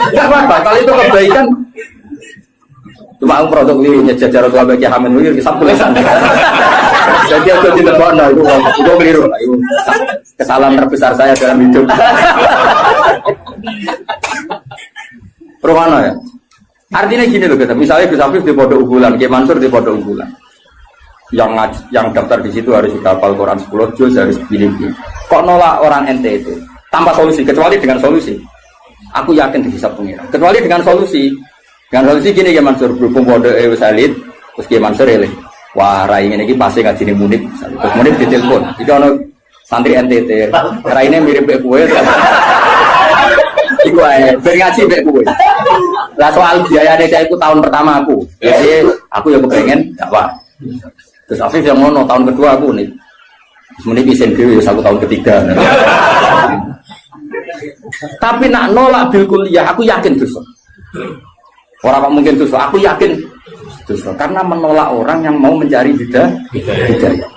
enggak apa-apa. Kalau itu kebaikan, cuma aku produk ini nyejajar Tuhan bagi Hamid Wir kisah tulisan. Jadi aku tidak pernah itu keliru lah. Itu kesalahan terbesar saya dalam hidup. Permana ya? Artinya gini loh kita. Misalnya Gus Afif di pondok unggulan, Kiai Mansur di pondok unggulan. Yang daftar di situ harus sudah hafal Quran 10 juz, harus pilih. Kok nolak orang NTT? Tanpa solusi, kecuali dengan solusi. Aku yakin dihisab pengira. Kecuali dengan solusi. Dengan solusi gini ya Mansur, berhubung pondok wis elit, terus Kiai Mansur elit. Wah, rai ini pasti ngajine Munib. Terus Munib ditelepon. Iki ono santri NTT. Raine mirip mbek kowe. Iku ae, ben ngaji mbek kowe. Lah soal biayane saya iku tahun pertama aku. Jadi aku ya kepengen dakwah. Terus Afif yang ngono tahun kedua aku nih. Semenit isin dhewe aku tahun ketiga. Tapi nak nolak bil kuliah aku yakin dosa. Orang kok mungkin dosa, aku yakin dosa karena menolak orang yang mau mencari hidayah.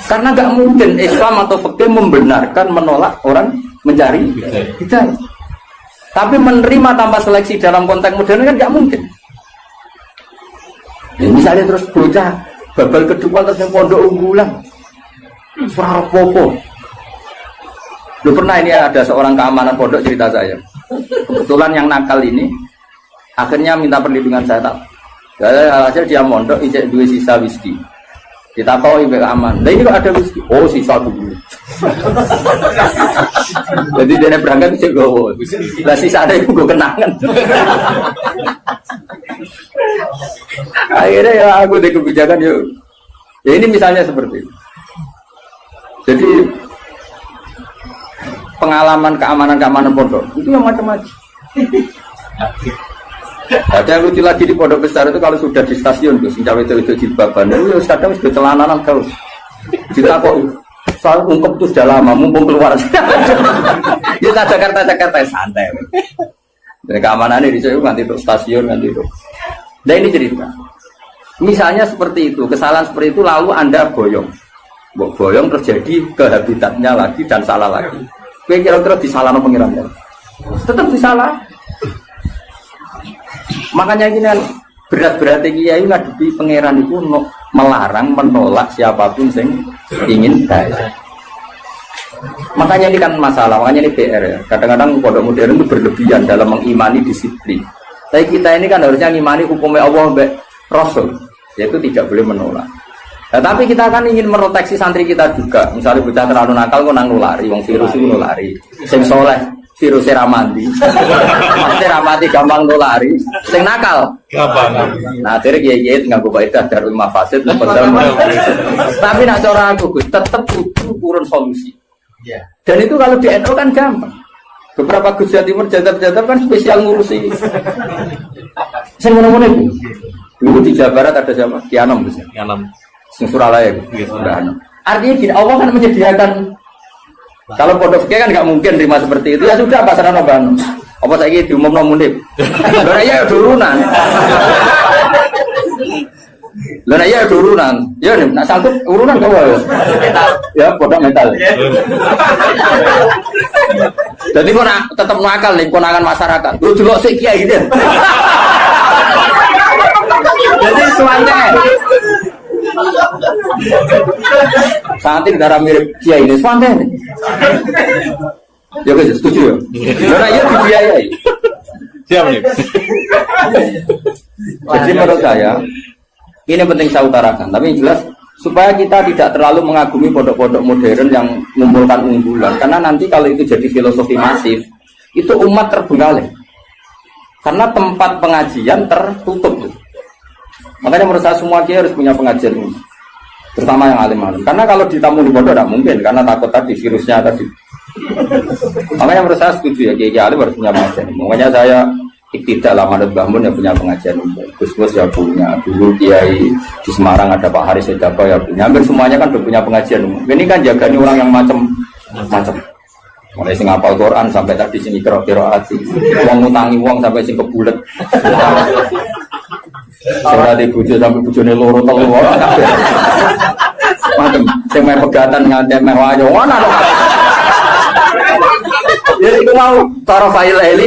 Karena nggak mungkin Islam atau fikih membenarkan menolak orang mencari hidayah. Tapi menerima tanpa seleksi dalam konteks modern kan nggak mungkin. Ya, misalnya terus bocah babal kedua terus yang pondok unggulan, surah popo. Lu pernah ini ada seorang keamanan pondok cerita saya. Kebetulan yang nakal ini akhirnya minta perlindungan saya tak. Hasil dia mondok ijek dua sisa whisky. Ditakoi mbek aman. Lah ini kok ada whisky? Oh, sisa dulu. Jadi dia berangkat sih gowo. Lah sisane iku go kenangan. Akhirnya ya aku di kebijakan yuk. Ya ini misalnya seperti itu. Jadi pengalaman keamanan pondok itu yang macam-macam. Ada yang lucu lagi di pondok besar itu kalau sudah di stasiun Gus, cawe itu jilbaban, itu kadang sudah celananan kau. Ditakok, soal ungkep itu sudah lama, mumpung keluar. Ya Jakarta santai. Dan keamanan ini di situ nanti itu stasiun nanti itu. Nah ini cerita. Misalnya seperti itu, kesalahan seperti itu lalu Anda boyong terjadi ke habitatnya lagi dan salah lagi. Kira-kira disalahkan pengirannya? Tetap disalah. Makanya gini kan berat-beratnya kiai ngadepi pangeran itu melarang menolak siapapun yang ingin kaya. Makanya ini kan masalah, makanya ini PR ya. Kadang-kadang pondok modern itu berlebihan dalam mengimani disiplin. Tapi kita ini kan harusnya mengimani hukumnya Allah sampai Rasul, yaitu tidak boleh menolak. Nah, tapi kita kan ingin meroteksi santri kita juga. Misalnya bocah terlalu nakal kok nang nulari, wong virus itu nulari. Sing soleh virusnya ramandi. Pasti ramandi gampang nulari. Sing nakal
Gampang.
nah akhirnya kiai tinggal gue baca darul mafasid. Tapi nak cara aku tetap butuh urun solusi. Dan itu kalau di NU kan gampang. Beberapa Gus Jawa Timur jadab-jadab kan spesial ngurusi. Saya mana-mana itu. Dulu di Jawa Barat ada siapa? Kianom Gus.
Kianom.
Sing Suralaya itu. Artinya gini, Allah kan menyediakan. Kalau pondok kan nggak mungkin terima seperti itu. Ya sudah pasaran oban. Apa saya ini diumum nomundip. Karena ya turunan. Lah iya turunan. Ya nih, nak sanggup urunan kau ya. Ya, pondok metal. Jadi kau nak tetap nakal nih konangan masyarakat. Lu dulu sih kiai gitu. Jadi semuanya. Sangat darah mirip kiai ini semuanya. Ya guys, setuju ya. Karena iya dibiayai.
Siap nih.
Jadi menurut saya ini penting saya utarakan, tapi yang jelas supaya kita tidak terlalu mengagumi pondok-pondok modern yang mengumpulkan unggulan, karena nanti kalau itu jadi filosofi masif, itu umat terbengkalai. Karena tempat pengajian tertutup. Makanya menurut saya semua kiai harus punya pengajian ini, terutama yang alim-alim. Karena kalau ditamu di pondok tidak mungkin, karena takut tadi virusnya tadi. Makanya menurut saya setuju ya kiai alim harus punya pengajian. Makanya saya tidak lama Manut Bahmun yang punya pengajian umum, Gus ya punya, dulu Kiai di Semarang ada Pak Haris Sedapa ya punya, hampir semuanya kan udah punya pengajian umum. Ini kan jagani orang yang macam-macam, mulai sing hafal Quran sampai tadi sini kira-kira hati, uang ngutangi uang sampai sing kebulet, saya di bujo sampai bujone loro telu macam, sing main pegatan nganti meh wayo, mana dong? Jadi aku mau tarafai laili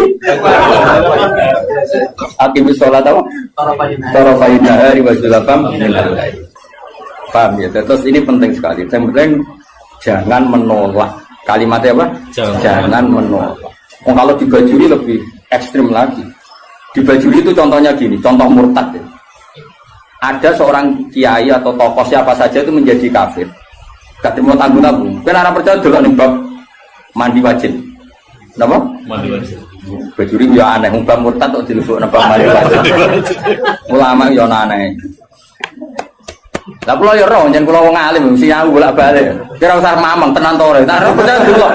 akibat sholat apa? Tarafai nahari wa zulafam minal lail. Paham ya? Terus ini penting sekali. Yang penting jangan menolak. Kalimatnya apa? Jangan menolak. Kalau di Bajuri lebih ekstrim lagi. Di Bajuri itu contohnya gini, contoh murtad ya. Ada seorang kiai atau tokoh siapa saja itu menjadi kafir. Gak terima tanggung-tanggung. Karena orang percaya dulu nih bab mandi wajib. Kenapa?
Mandi wajib.
Bajuri ya aneh, umpam murtad kok dilebok nembak mandi wajib. Ulama ya aneh. Lah kula ya roh, yen kula wong alim mesti aku bolak-balik. Kira usah mamang tenan to ora. Tak percaya dulu.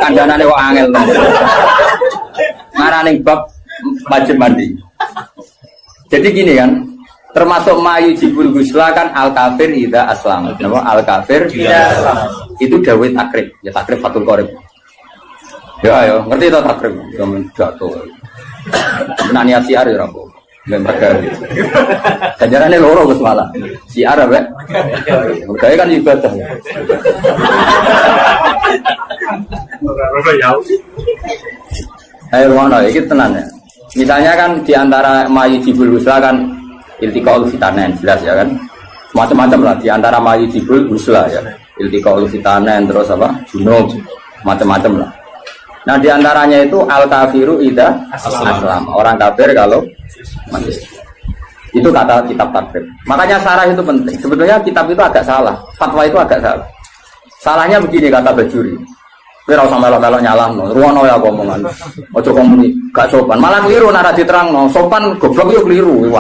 Kandhanane kok angel. Ngarane bab wajib mandi. Jadi gini kan, termasuk mayu jibul gusla kan al kafir ida aslam. Kenapa al kafir ida aslam? Itu dawai takrib, ya takrib fatul qorib. Ya ayo, ngerti itu takrib? Zaman jatuh. Nah niat siar ya rambo, dan mereka. Kajarannya loro gus malah. Siar apa? Mereka kan ibadah. Ayo mana? Ini tenang ya. Misalnya kan diantara mayu jibul gusla kan iltiqaul fitanen jelas ya kan. Macam-macam lah diantara mayu jibul gusla ya. Iltiqaul fitanen terus apa? Junub macam-macam lah. Nah diantaranya itu al kafiru ida aslam. Orang kafir kalau mati. Itu kata kitab takrib. Makanya sarah itu penting. Sebetulnya kitab itu agak salah. Fatwa itu agak salah. Salahnya begini kata Bajuri. Kira usah melok-melok nyalahno. Ruwono ya omongan. Ojo komuni gak sopan. Malah keliru nek diterangno. Sopan goblok yo keliru.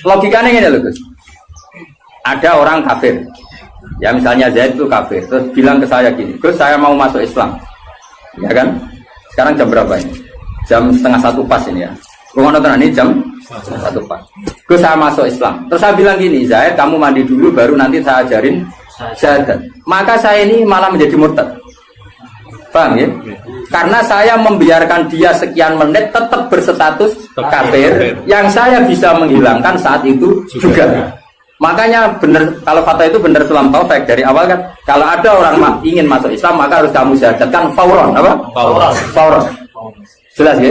Logikanya ngene lho, Gus. Ada orang kafir. Ya misalnya Zaid itu kafir. Terus bilang ke saya gini, "Gus, saya mau masuk Islam." Ya kan? Sekarang jam berapa ini? Jam 12:30 pas ini ya. Rumah nonton ini jam 1 pas. Gue saya masuk Islam. Terus saya bilang gini, Zaid kamu mandi dulu baru nanti saya ajarin syahadat. Maka saya ini malah menjadi murtad. Paham ya? Karena saya membiarkan dia sekian menit tetap berstatus kafir, yang saya bisa menghilangkan saat itu juga. Makanya benar, kalau fatwa itu benar Sulam Taufik dari awal kan, kalau ada orang ingin masuk Islam maka harus kamu syahadatkan fauron, apa? Fauron. Jelas ya?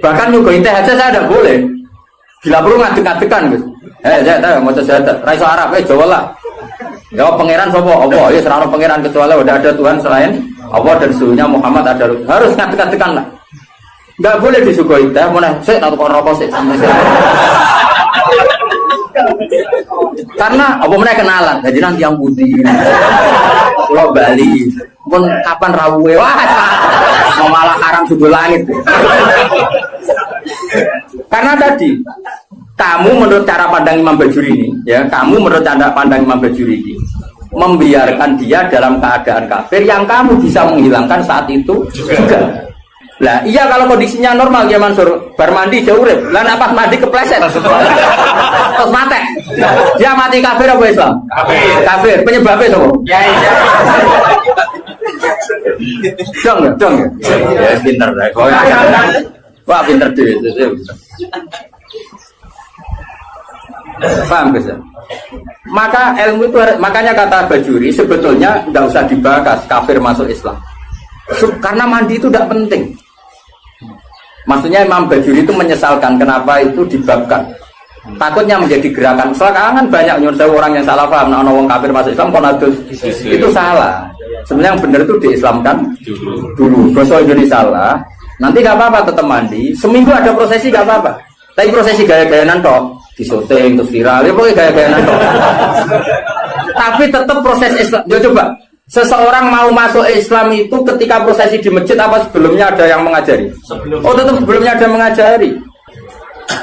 Bahkan nyuguhin teh aja saya tidak boleh. Bila perlu ngadek-ngadekan gitu. Saya tahu mau syahadat, raiso Arab, Jawa lah. Ya pangeran sapa? Allah, ya serana pangeran kecuali udah ada Tuhan selain Allah dan suhunya Muhammad ada. Harus ngadek-ngadekan lah. Enggak boleh disuguhi teh, mana saya tak tukar rokok sih sampai saya. Karena apa meneh kenalan, jadi nanti yang budi. Pulau Bali, pun kapan rawuhe wah, mau malah haram sudul langit. Karena tadi kamu menurut cara pandang Imam Bajuri ini, ya, kamu menurut cara pandang Imam Bajuri ini membiarkan dia dalam keadaan kafir yang kamu bisa menghilangkan saat itu juga. Lah iya kalau kondisinya normal ya Mansur, bar mandi jauh urip. Lah nek pas mandi kepleset. Terus mati. Dia mati kafir apa Islam? Kafir. Kafir. Penyebabnya sapa? Kiai. Dong. Ya pinter dah. Wah pinter dhewe. Paham bisa? Maka ilmu itu makanya kata Bajuri sebetulnya enggak usah dibahas kafir masuk Islam. Karena mandi itu tidak penting. Maksudnya Imam Bajuri itu menyesalkan kenapa itu dibabkan. Takutnya menjadi gerakan. Sekarang banyak nyuruh orang yang salah paham. Nah, orang kafir masuk Islam konadus itu salah. Sebenarnya yang benar itu diislamkan dulu. Dosa jadi salah. Nanti gak apa-apa tetap mandi. Seminggu ada prosesi gak apa-apa. Tapi prosesi gaya-gayaan toh disyuting terus viral. Ya pokoknya gaya-gayaan toh. Tapi tetap proses Islam. Ya coba. Seseorang mau masuk Islam itu ketika prosesi di masjid apa sebelumnya ada yang mengajari? Oh tetap sebelumnya ada yang mengajari.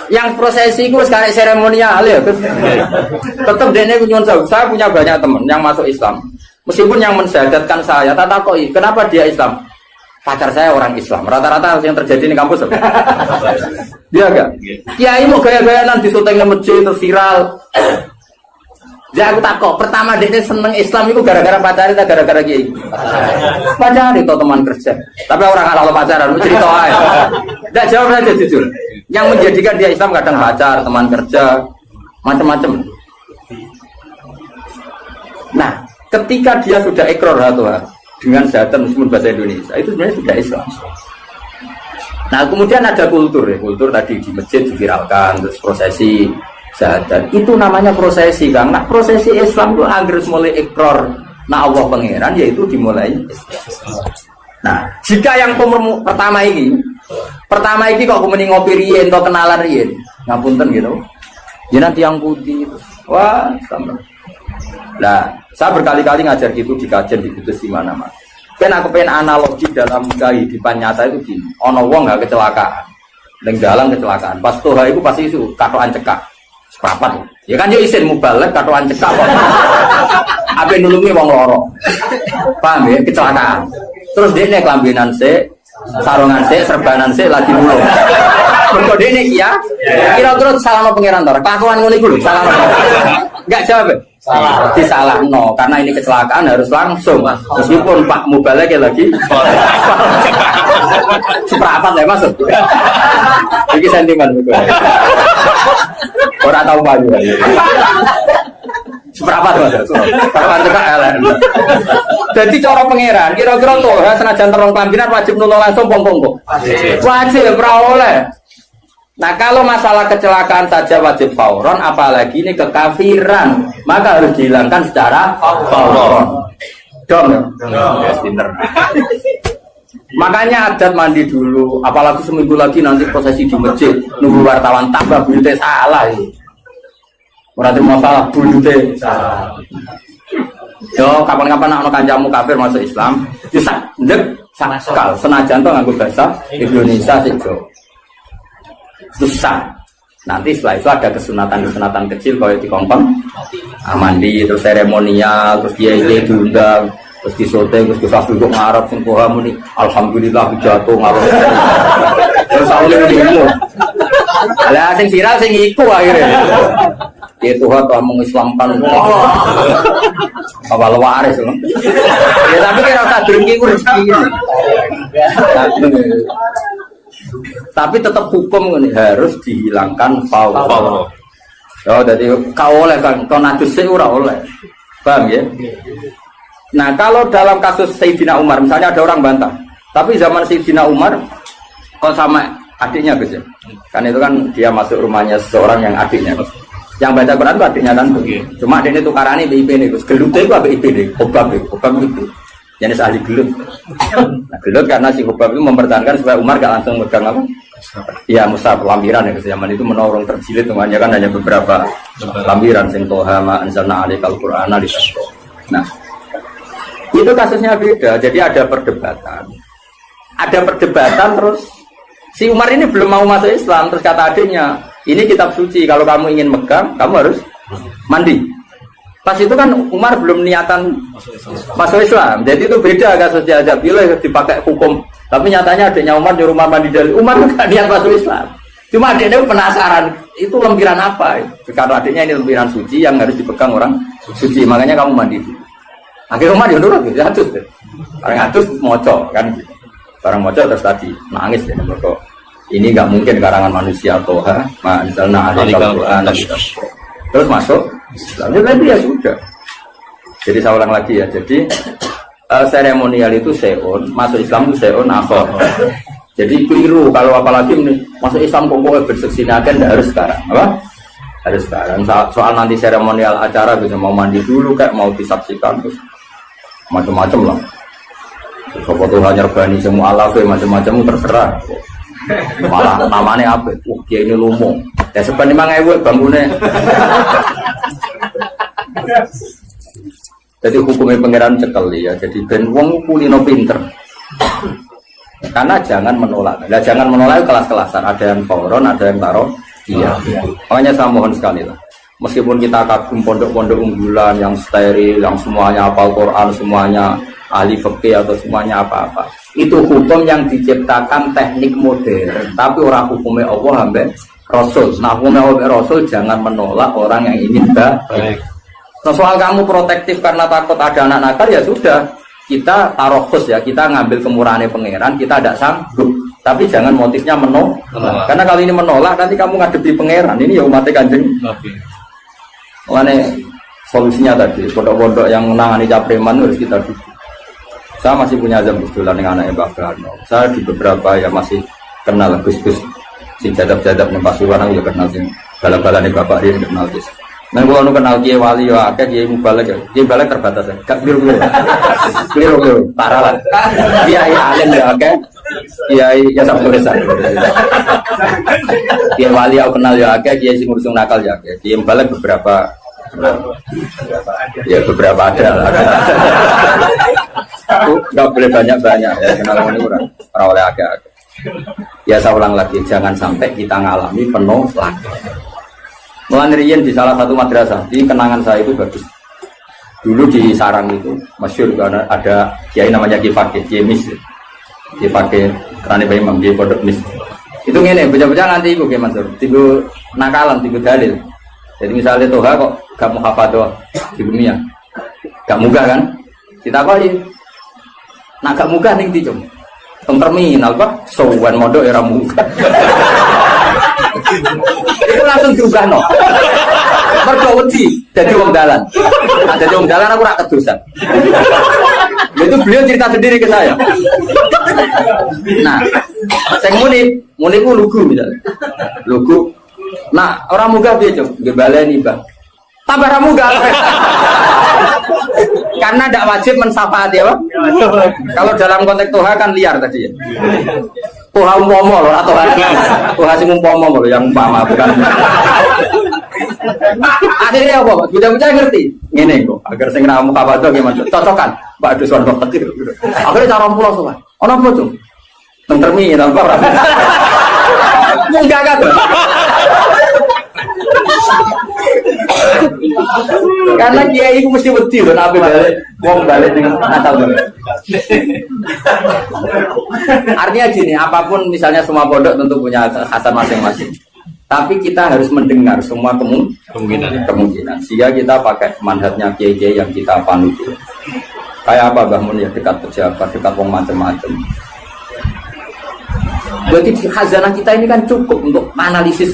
Yang prosesi itu sekarang seremonial ya. Tetap dene kunjungan saya punya banyak teman yang masuk Islam. Meskipun yang mensyahadatkan saya, tak takoi kenapa dia Islam? Pacar saya orang Islam. Rata-rata yang terjadi di kampus. Dia enggak? Kiai mau gaya-gayaan di syuting di masjid terus viral. Ya aku takut, pertama dia seneng Islam itu gara-gara pacaran atau gara-gara kiai? Pacaran itu teman kerja. Tapi orang kalau pacaran, cerita aja. Tidak jawab saja jujur. Yang menjadikan dia Islam kadang pacar, teman kerja, macam-macam. Nah, ketika dia sudah ikrar dengan syahadat meskipun bahasa Indonesia, itu sebenarnya sudah Islam. Nah, kemudian ada kultur ya, kultur tadi di masjid diviralkan, terus prosesi. Syahadat itu namanya prosesi kan. Nah prosesi Islam itu agar mulai ikrar nah Allah pangeran yaitu dimulai. Nah jika yang pertama ini kok kemudian ngopi rien atau kenalan rien ngapunten gitu ya nanti yang putih itu wah sama. Nah saya berkali-kali ngajar gitu di kajian di kudus di mana-mana. Kan aku pengen analogi dalam kehidupan nyata itu gini. Ono wong nggak kecelakaan, lenggalang kecelakaan. Pas toha itu pasti itu katoan cekak. Sepapat ya kan yo isin mubalek katoan cekak kok. Ape nulungi wong loro. Paham ya kecelakaan. Terus dekne kelambinan sik, sarungan sik, serbanan sik lagi nulung. Mergo dekne iya. Kira-kira salahno pangeran to. Kelakuan ngono iku lho, salahno. Enggak jawab. Salah. Disalahno karena ini kecelakaan harus langsung. Meskipun Pak mubalek lagi. Seperempat ya masuk. Iki sentimen betul. Orang tahu baju. Seberapa tuh mas? Seberapa juga elek. Jadi cara pangeran, kira-kira tuh senajan terong kelambinan wajib nulung langsung pong-pong. Wajib, oleh. Nah kalau masalah kecelakaan saja wajib fauron, apalagi ini kekafiran, maka harus dihilangkan secara fauron. Dong, ya, pinter. Makanya adat mandi dulu, apalagi seminggu lagi nanti prosesi di masjid, nunggu wartawan tambah buyute salah. Berarti masalah buyute salah. Yo, kapan-kapan anak kancamu kafir masuk Islam, bisa ndek sakal senajan to nganggo bahasa Indonesia sih, susah. Nanti setelah itu ada kesunatan kecil kalau dikongkong mandi terus seremonial terus dia diundang Terus disote, terus kesasih kok ngarap sing Tuhan muni alhamdulillah jatuh ngarap. Terus aku ngene. Lah sing viral sing iku akhirnya. Ya Tuhan telah mengislamkan apa waris loh. Ya tapi kira usah drengki ku rezeki. Tapi tetap hukum ini harus dihilangkan faul. Oh, jadi kau oleh kan, kau najis sih ora oleh. Paham ya? Nah, kalau dalam kasus Sayyidina Umar, misalnya ada orang bantah, tapi zaman Sayyidina Umar, kau sama adiknya Gus ya? Kan itu kan dia masuk rumahnya seseorang yang adiknya. Yang baca Quran itu adiknya kan? Cuma adiknya tukarannya BIP nih Gus. Gelutnya itu BIP nih, Hubab itu. Jenis ahli gelut. Nah, gelut karena si Hubab itu mempertahankan supaya Umar gak langsung megang apa? Ya mushaf lampiran ya zaman itu menorong terjilid namanya kan hanya beberapa lampiran sing toha ma anzalna alaikal qur'ana di situ. Nah, itu kasusnya beda. Jadi ada perdebatan. Terus si Umar ini belum mau masuk Islam terus kata adiknya, "Ini kitab suci, kalau kamu ingin megang, kamu harus mandi." Pas itu kan Umar belum niatan masuk Islam. Jadi itu beda kasusnya aja. Bila dipakai hukum. Tapi nyatanya adiknya Umar nyuruh mandi dari Umar nggak niat masuk Islam. Cuma adiknya penasaran itu lempiran apa? Karena adiknya ini lempiran suci yang harus dipegang orang suci. Makanya kamu mandi dulu. Akhirnya Umar ya nurut, ya atus deh. Orang atus moco kan. Barang moco terus tadi nangis ya. Ini nggak mungkin karangan manusia toha. Misalnya ada Al-Quran. Terus masuk Islam. Ya sudah. Jadi saya ulang lagi ya. Jadi seremonial itu seon, masuk Islam itu seon akhir. Jadi keliru kalau apalagi masuk Islam pokoknya berseksinakan tidak harus sekarang, apa? Harus sekarang. Soal nanti seremonial acara bisa mau mandi dulu kayak mau disaksikan terus macam-macam lah. Sopo Tuhan nyerbani semua alaf macam-macam terserah. Malah namanya apa? Dia ini lumung. Ya sebenarnya 5.000 bangunnya. Jadi hukumnya pangeran cekel ya. Jadi ben wong kulino pinter. Karena jangan menolak. Nah, jangan menolak kelas-kelasan. Ada yang fauron, ada yang taruh. Iya. Makanya saya mohon sekali lah. Meskipun kita kagum pondok-pondok unggulan yang steril, yang semuanya hafal Quran, semuanya ahli fikih atau semuanya apa-apa. Itu hukum yang diciptakan teknik modern. Tapi orang hukumnya Allah sampai Rasul. Nah hukumnya Allah Rasul jangan menolak orang yang ingin baik. Nah, soal kamu protektif karena takut ada anak nakal ya sudah kita taruh khusus ya, kita ngambil kemurahannya pangeran, kita tidak sanggup. Tapi jangan motifnya menolak. Karena kalau ini menolak nanti kamu ngadepi pangeran. Ini ya umatnya Kanjeng. Makanya solusinya tadi pondok-pondok yang menangani capreman harus kita dukung. Saya masih punya azam kebetulan dengan anaknya Mbak Karno. Saya di beberapa ya masih kenal Gus-Gus si jadab-jadab nih Pasuruan ya kenal sih bala-balanya Bapak Rin kenal sih. Nah, kalau kenal Kiai Wali ya, Kiai Mubalek ya, Kiai Mubalek terbatas ya, gak keliru, parah lah. Kiai Alim ya, Kiai ya sama tulisan. Kiai Wali aku kenal ya, Kiai sing ngurusung nakal ya, Kiai Mubalek beberapa ada lah. Gak boleh banyak-banyak ya, kenal ini kurang oleh agak. Ya saya ulang lagi, jangan sampai kita ngalami penuh lagi. Melanirian di salah satu madrasah, di kenangan saya itu bagus. Dulu di Sarang itu, masyhur karena ada kiai namanya Kiai Fakih, Kiai Mis, Kiai Fakih, kerana Bayi Imam, Kiai Pondok Mis. Itu ngene, bocah-bocah nanti iku Kiai Mansur, tiga nakalan, tiga dalil. Jadi misalnya Toha kok gak mau hafadh di bumi ya, gak muga kan? Kita kok nak gak muga ning ndi cung? Teng terminal kok, sowan mondok era muga. Itu langsung diubah no. Mergo wedi dadi wong dalan. Nah, dadi wong dalan aku ora kedosan. Itu beliau cerita sendiri ke saya. Nah, sing muni ku lugu misalnya. Lugu. Nah, orang muga piye, Cuk? Nggih baleni, Bang. Tambah ra muga. Karena tidak wajib mensafati apa? Kalau dalam konteks Toha kan liar tadi ya. Toha umpomo loh atau Toha sing umpomo loh yang umpama bukan. Akhirnya apa? Bocah-bocah ngerti. Ngene kok, agar sing ra mukawadah gimana? Cocokan. Pak Adus warga fakir. Akhirnya cara pulau sowan. Ono apa, Cung? Teng terminal apa? Munggah kan. Karena kiai itu mesti wedi loh, nabi balik, wong balik dengan Natal. Artinya gini, apapun misalnya semua pondok tentu punya kekhasan masing-masing. Tapi kita harus mendengar semua kemungkinan. Sehingga kita pakai manhajnya kiai-kiai yang kita panut. Kayak apa Mbah Mun ya, dekat pejabat, dekat wong macam-macam. Jadi khazanah kita ini kan cukup untuk analisis.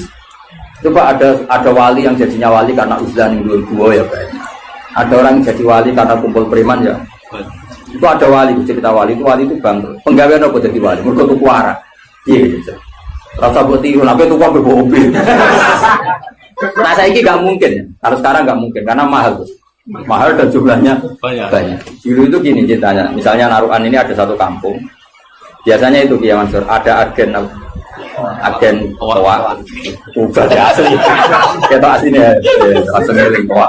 Coba ada wali yang jadinya wali karena uzlan yang dua ya kayaknya. Ada orang yang jadi wali karena kumpul preman ya. Itu ada wali, cerita wali itu bangkrut. Penggawean apa jadi wali? Mergo tuku arak. Iya gitu. Rasa buat tiru, tapi tuku ambil mobil. Nah saya ini nggak mungkin. Kalau sekarang nggak mungkin karena mahal tuh. Mahal dan jumlahnya banyak. Dulu itu gini ceritanya. Misalnya Narukan ini ada satu kampung. Biasanya itu Kiai Mansur ada agen tua. Ubah asli. Kita aslinya langsung ngeling tua.